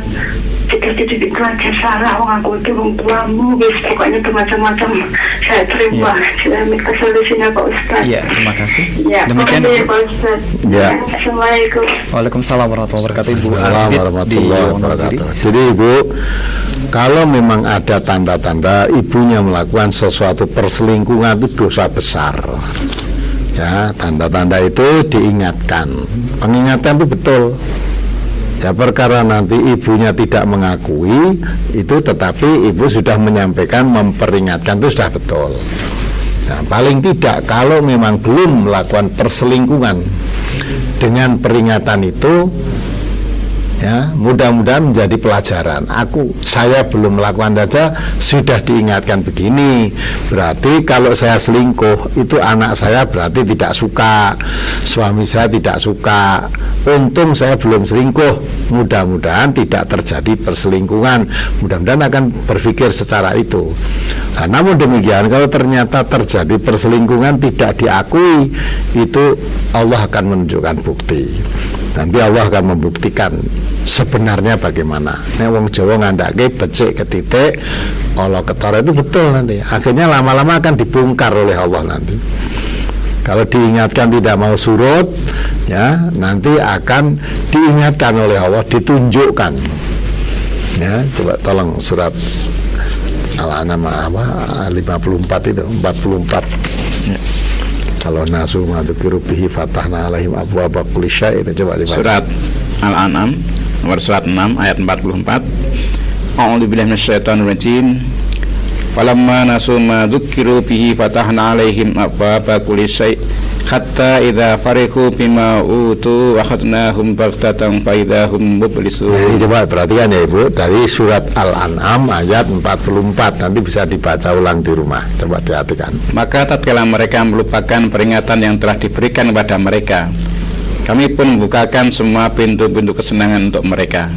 sedikit itu aja salah, aku itu orang tuamu, pokoknya itu macam-macam. Saya terima, saya minta solusinya Pak Ustadz. Iya, terima kasih. Ya, demikian Pak Ustadz. Ya. Assalamualaikum. Waalaikumsalam warahmatullahi wabarakatuh. Ibu warahmatullahi wabarakatuh. Jadi Ibu, kalau memang ada tanda-tanda ibunya melakukan sesuatu perselingkuhan itu dosa besar. Ya, tanda-tanda itu diingatkan. Pengingatan itu betul. Ya perkara nanti ibunya tidak mengakui itu, tetapi ibu sudah menyampaikan, memperingatkan, itu sudah betul. Nah, paling tidak kalau memang belum melakukan perselingkuhan, dengan peringatan itu ya mudah-mudahan menjadi pelajaran. Saya belum melakukan saja sudah diingatkan begini, berarti kalau saya selingkuh itu anak saya berarti tidak suka, suami saya tidak suka. Untung saya belum selingkuh, mudah-mudahan tidak terjadi perselingkuhan, mudah-mudahan akan berpikir secara itu. Nah, namun demikian kalau ternyata terjadi perselingkuhan tidak diakui, itu Allah akan menunjukkan bukti. Nanti Allah akan membuktikan sebenarnya bagaimana. Nek wong Jawa ngandake becik ketitik ala ketara, itu betul nanti. Akhirnya lama-lama akan dibongkar oleh Allah nanti. Kalau diingatkan tidak mau surut, ya nanti akan diingatkan oleh Allah, ditunjukkan. Ya, coba tolong surat Al-An'am 54 itu 44. Ya. Kalau nasu madzukiru bihi fatahna alaihim abwaaba kulli syai', itu coba dibaca. Surat Al-An'am nomor surat 6 ayat 44. A'udzu billahi minasyaitonir rajim. Falamma nasu madzukiru bihi fatahna alaihim abwaaba kulli syai' hatta idza fariqu bima utu akhadnahum baghtatan fa idahum mublisun. Ini coba perhatikan ya Ibu, dari surat Al-An'am ayat 44, nanti bisa dibaca ulang di rumah. Coba perhatikan. Maka tatkala mereka melupakan peringatan yang telah diberikan kepada mereka, kami pun membukakan semua pintu-pintu kesenangan untuk mereka,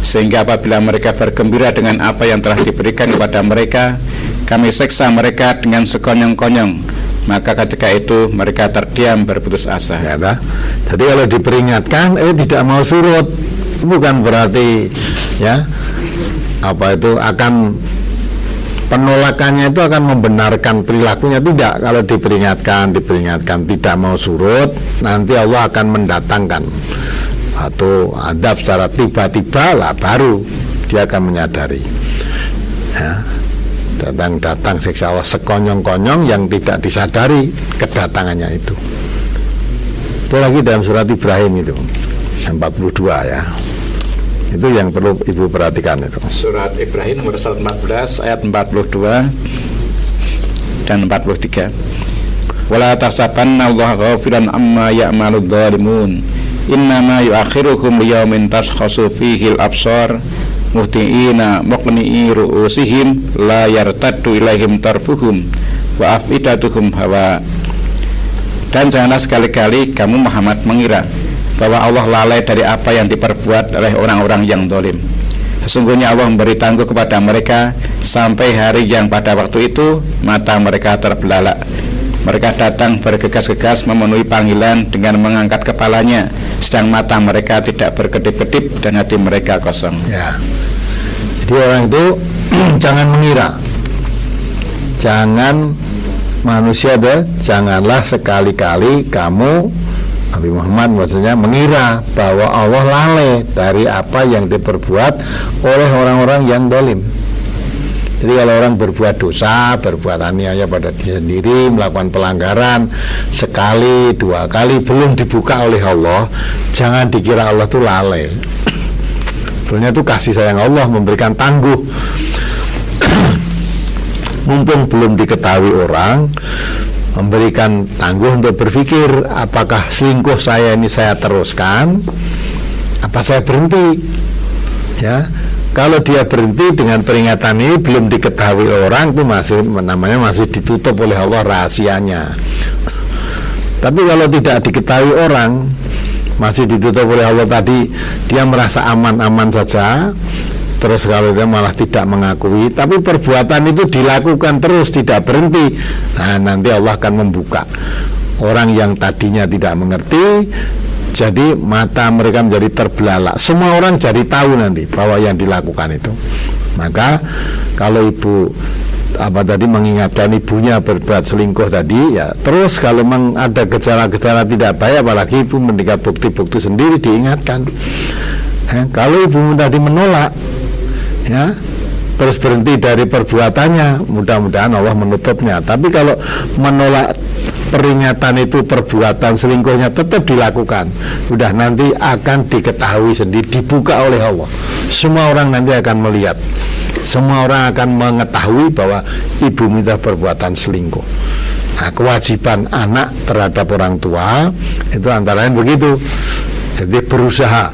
sehingga apabila mereka bergembira dengan apa yang telah diberikan kepada mereka, kami seksa mereka dengan sekonyong-konyong. Maka ketika itu mereka terdiam berputus asa. Ya, jadi kalau diperingatkan tidak mau surut, bukan berarti ya apa itu akan penolakannya itu akan membenarkan perilakunya, tidak. Kalau diperingatkan tidak mau surut, nanti Allah akan mendatangkan atau adab secara tiba-tiba lah, baru dia akan menyadari. Ya. Datang siksa Allah sekonyong-konyong yang tidak disadari kedatangannya itu. Itu lagi dalam surat Ibrahim itu 42 ya. Itu yang perlu Ibu perhatikan itu. Surat Ibrahim nomor 14 ayat 42 dan 43. Wala tahsabanna Allah ghafiran amma ya'maludz zalimun. Innama yu'akhiruhum liyaumin tashkhasu fihi al-absar. Muhtiina muqni'i ru'usihim la yartaddu ilaihim tarfuhum wa afidatuhum hawa. Dan janganlah sekali-kali kamu Muhammad mengira bahwa Allah lalai dari apa yang diperbuat oleh orang-orang yang zalim. Sesungguhnya Allah memberi tangguh kepada mereka sampai hari yang pada waktu itu mata mereka terbelalak. Mereka datang bergegas-gegas memenuhi panggilan dengan mengangkat kepalanya, sedang mata mereka tidak berkedip-kedip dan hati mereka kosong. Ya. Jadi orang itu jangan mengira, jangan manusia janganlah sekali-kali kamu Nabi Muhammad maksudnya mengira bahwa Allah lalai dari apa yang diperbuat oleh orang-orang yang zalim. Jadi kalau orang berbuat dosa, berbuat aniaya pada diri sendiri, melakukan pelanggaran sekali, dua kali belum dibuka oleh Allah, jangan dikira Allah itu lalai. Sebenarnya itu kasih sayang Allah memberikan tangguh. Mumpung belum diketahui orang, memberikan tangguh untuk berpikir, apakah selingkuh saya ini saya teruskan, apa saya berhenti? Ya. Kalau dia berhenti dengan peringatan ini belum diketahui orang, itu masih ditutup oleh Allah rahasianya. Tapi kalau tidak diketahui orang, masih ditutup oleh Allah tadi, dia merasa aman-aman saja. Terus kalau dia malah tidak mengakui, tapi perbuatan itu dilakukan terus, tidak berhenti, nah nanti Allah akan membuka. Orang yang tadinya tidak mengerti, jadi mata mereka menjadi terbelalak. Semua orang jadi tahu nanti bahwa yang dilakukan itu. Maka kalau ibu mengingatkan ibunya berbuat selingkuh tadi, ya terus kalau memang ada gejala-gejala tidak baik, apalagi ibu mendengar bukti-bukti sendiri, diingatkan. Kalau ibu tadi menolak, ya terus berhenti dari perbuatannya, mudah-mudahan Allah menutupnya. Tapi kalau menolak peringatan itu perbuatan selingkuhnya tetap dilakukan, udah nanti akan diketahui sendiri, dibuka oleh Allah. Semua orang nanti akan melihat, semua orang akan mengetahui bahwa ibu minta perbuatan selingkuh. Nah, kewajiban anak terhadap orang tua itu antara lain begitu. Jadi berusaha,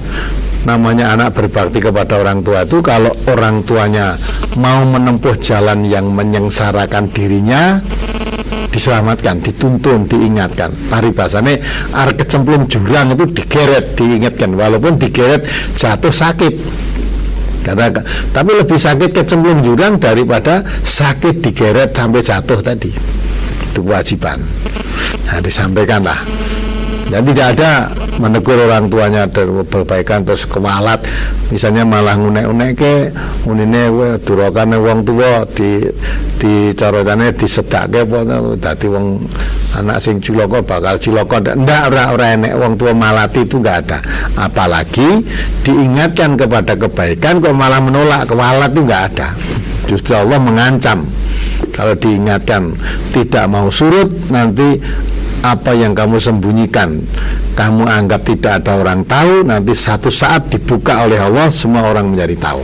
namanya anak berbakti kepada orang tua itu kalau orang tuanya mau menempuh jalan yang menyengsarakan dirinya, diselamatkan, dituntun, diingatkan. Paribasane arep kecemplung jurang itu digeret, diingatkan, walaupun digeret jatuh sakit. Karena tapi lebih sakit kecemplung jurang daripada sakit digeret sampai jatuh tadi. Itu kewajiban. Nah, disampaikanlah. Dan tidak ada menegur orang tuanya berbaikan terus kewalat, misalnya malah ngunek-unek ke unine durokane wong tua di carane disedake apa dadi wong anak sing cilaka bakal cilaka. Ndak, ora enek wong tua malati, itu enggak ada. Apalagi diingatkan kepada kebaikan kok malah menolak, kewalat itu enggak ada. Justru Allah mengancam kalau diingatkan tidak mau surut, nanti apa yang kamu sembunyikan, kamu anggap tidak ada orang tahu, nanti satu saat dibuka oleh Allah, semua orang menjadi tahu.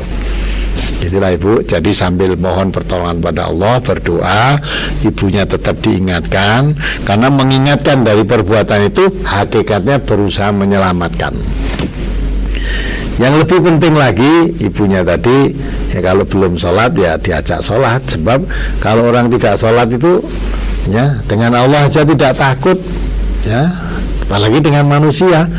Itulah Ibu. Jadi sambil mohon pertolongan pada Allah, berdoa, ibunya tetap diingatkan, karena mengingatkan dari perbuatan itu hakikatnya berusaha menyelamatkan. Yang lebih penting lagi, ibunya tadi ya kalau belum sholat ya diajak sholat. Sebab kalau orang tidak sholat itu ya dengan Allah aja tidak takut, ya apalagi dengan manusia.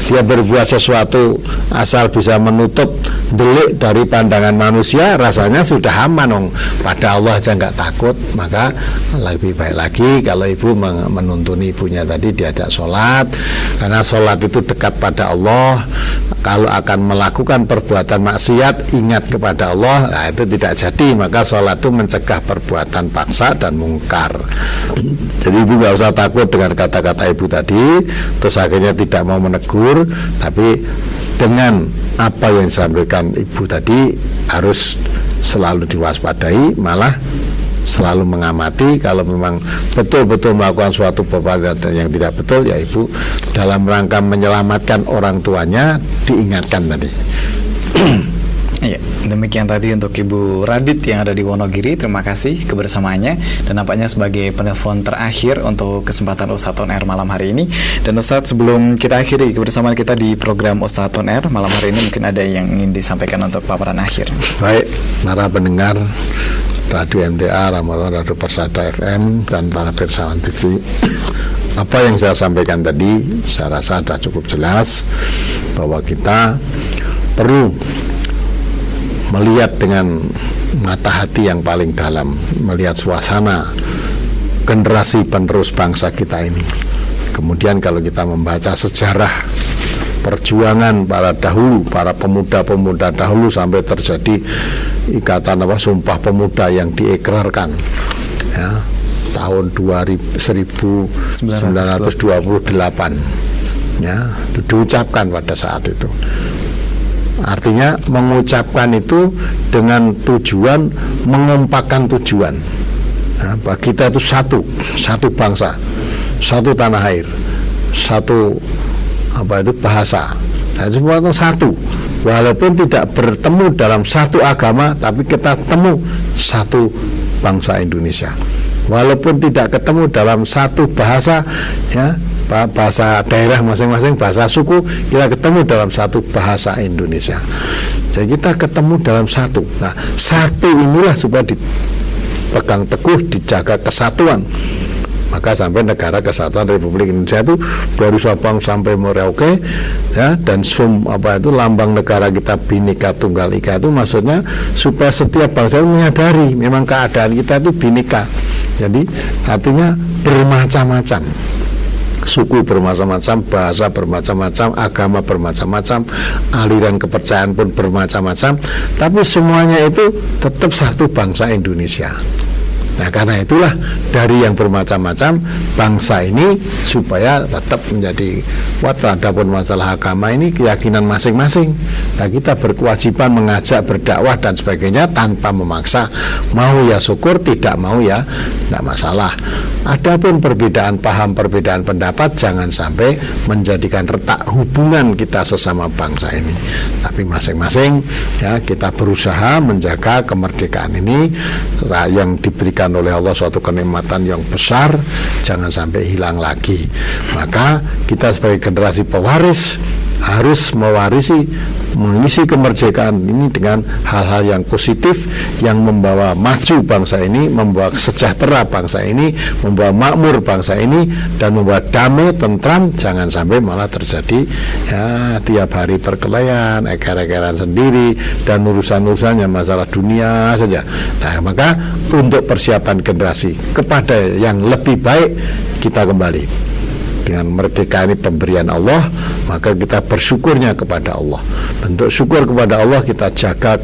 Dia berbuat sesuatu asal bisa menutup delik dari pandangan manusia, rasanya sudah aman dong. Pada Allah aja nggak takut. Maka lebih baik lagi kalau ibu menuntun ibunya tadi diajak sholat, karena sholat itu dekat pada Allah. Kalau akan melakukan perbuatan maksiat, ingat kepada Allah, nah itu tidak jadi. Maka sholat itu mencegah perbuatan paksa dan mungkar. Jadi ibu nggak usah takut dengan kata-kata ibu tadi, terus akhirnya tidak mau menegur. Tapi dengan apa yang disampaikan ibu tadi harus selalu diwaspadai, malah selalu mengamati. Kalau memang betul-betul melakukan suatu perbuatan yang tidak betul, ya ibu dalam rangka menyelamatkan orang tuanya diingatkan tadi. Ya, demikian tadi untuk Ibu Radit yang ada di Wonogiri. Terima kasih kebersamaannya, dan nampaknya sebagai penelpon terakhir untuk kesempatan Ustadz On Air malam hari ini. Dan Ustadz, sebelum kita akhiri kebersamaan kita di program Ustadz On Air malam hari ini, mungkin ada yang ingin disampaikan untuk paparan akhir. Baik, para pendengar Radio MTA, Ramadan, Radio Persada FM, dan para Pirsawan TV, apa yang saya sampaikan tadi saya rasa sudah cukup jelas bahwa kita perlu melihat dengan mata hati yang paling dalam, melihat suasana generasi penerus bangsa kita ini. Kemudian kalau kita membaca sejarah perjuangan para dahulu, para pemuda-pemuda dahulu, sampai terjadi ikatan Sumpah Pemuda yang diekrarkan ya, tahun 1928 ya, itu diucapkan pada saat itu. Artinya mengucapkan itu dengan tujuan mengompakkan tujuan. Nah, bagi kita itu satu bangsa, satu tanah air, satu bahasa. Nah, semua itu satu. Walaupun tidak bertemu dalam satu agama, tapi kita temu satu bangsa Indonesia. Walaupun tidak ketemu dalam satu bahasa, ya, bahasa daerah masing-masing, bahasa suku, kita ketemu dalam satu bahasa Indonesia. Jadi kita ketemu dalam satu. Nah, satu inilah supaya dipegang teguh, dijaga kesatuan. Maka sampai Negara Kesatuan Republik Indonesia itu dari Sabang sampai Merauke, ya, dan lambang negara kita Bhinneka Tunggal Ika, itu maksudnya supaya setiap bangsa itu menyadari memang keadaan kita itu Bhinneka. Jadi artinya bermacam-macam, suku bermacam-macam, bahasa bermacam-macam, agama bermacam-macam, aliran kepercayaan pun bermacam-macam, tapi semuanya itu tetap satu bangsa Indonesia. Nah, karena itulah dari yang bermacam-macam bangsa ini supaya tetap menjadi kuat. Adapun masalah agama ini keyakinan masing-masing. Nah, kita berkewajiban mengajak, berdakwah dan sebagainya tanpa memaksa. Mau ya syukur, tidak mau ya tidak masalah. Adapun perbedaan paham, perbedaan pendapat jangan sampai menjadikan retak hubungan kita sesama bangsa ini. Tapi masing-masing ya kita berusaha menjaga kemerdekaan ini yang diberikan oleh Allah, suatu kenikmatan yang besar, jangan sampai hilang lagi. Maka kita sebagai generasi pewaris harus mengisi kemerdekaan ini dengan hal-hal yang positif, yang membawa maju bangsa ini, membawa sejahtera bangsa ini, membawa makmur bangsa ini, dan membawa damai, tentram. Jangan sampai malah terjadi ya tiap hari perkelahian, eker-ekeran sendiri, dan urusan-urusannya masalah dunia saja. Nah, maka untuk persiapan generasi kepada yang lebih baik, kita kembali dengan merdeka ini pemberian Allah, maka kita bersyukurnya kepada Allah. Bentuk syukur kepada Allah, kita jaga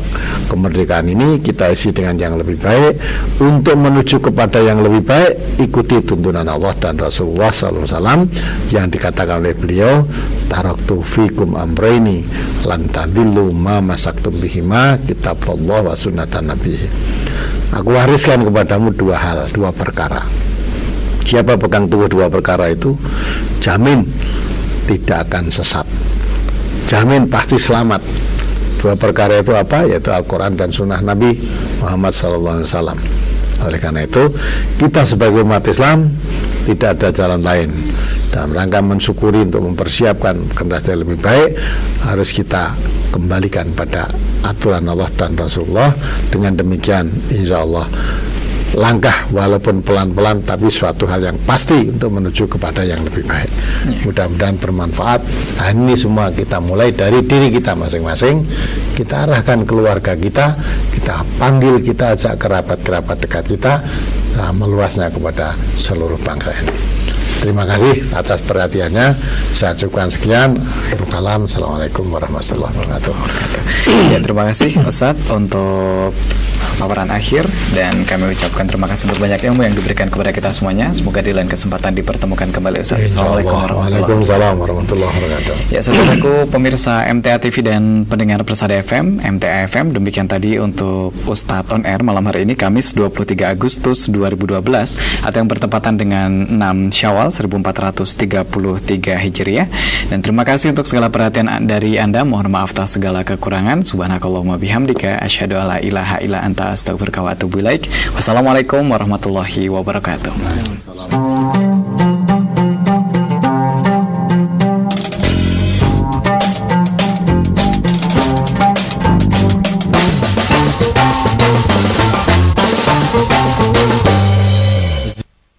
kemerdekaan ini, kita isi dengan yang lebih baik. Untuk menuju kepada yang lebih baik, ikuti tuntunan Allah dan Rasulullah SAW yang dikatakan oleh beliau, taraktu fikum amraini lan tadillu ma masaktum bihima kitabullah wa sunnatan nabi. Aku wariskan kepadamu dua hal, dua perkara. Siapa pegang teguh dua perkara itu, jamin tidak akan sesat, jamin pasti selamat. Dua perkara itu apa? Yaitu Al-Quran dan Sunnah Nabi Muhammad SAW. Oleh karena itu, kita sebagai umat Islam tidak ada jalan lain. Dalam rangka mensyukuri untuk mempersiapkan generasi yang lebih baik, harus kita kembalikan pada aturan Allah dan Rasulullah. Dengan demikian, insya Allah langkah walaupun pelan-pelan tapi suatu hal yang pasti untuk menuju kepada yang lebih baik. Mudah-mudahan bermanfaat. Nah, ini semua kita mulai dari diri kita masing-masing, kita arahkan keluarga kita, kita panggil, kita ajak kerabat-kerabat dekat kita, meluasnya kepada seluruh bangsa ini. Terima kasih atas perhatiannya. Saya cukupkan sekian. Akhirul kalam. Assalamualaikum warahmatullahi wabarakatuh. Ya, terima kasih Ustadz untuk paparan akhir, dan kami ucapkan terima kasih untuk banyak ilmu yang diberikan kepada kita semuanya. Semoga di lain kesempatan dipertemukan kembali Ustadz. Assalamualaikum warahmatullahi wabarakatuh. Ya, saudaraku pemirsa MTA TV dan pendengar Persada FM, MTA FM, demikian tadi untuk Ustadz On Air malam hari ini, Kamis 23 Agustus 2012 atau yang bertepatan dengan 6 Syawal 1433 Hijriah. Dan terima kasih untuk segala perhatian dari Anda. Mohon maaf atas segala kekurangan. Subhanakallahumma bihamdika asyhadu alla ilaha illa anta astaghfiruka wa atubu ilaik. Wassalamualaikum warahmatullahi wabarakatuh.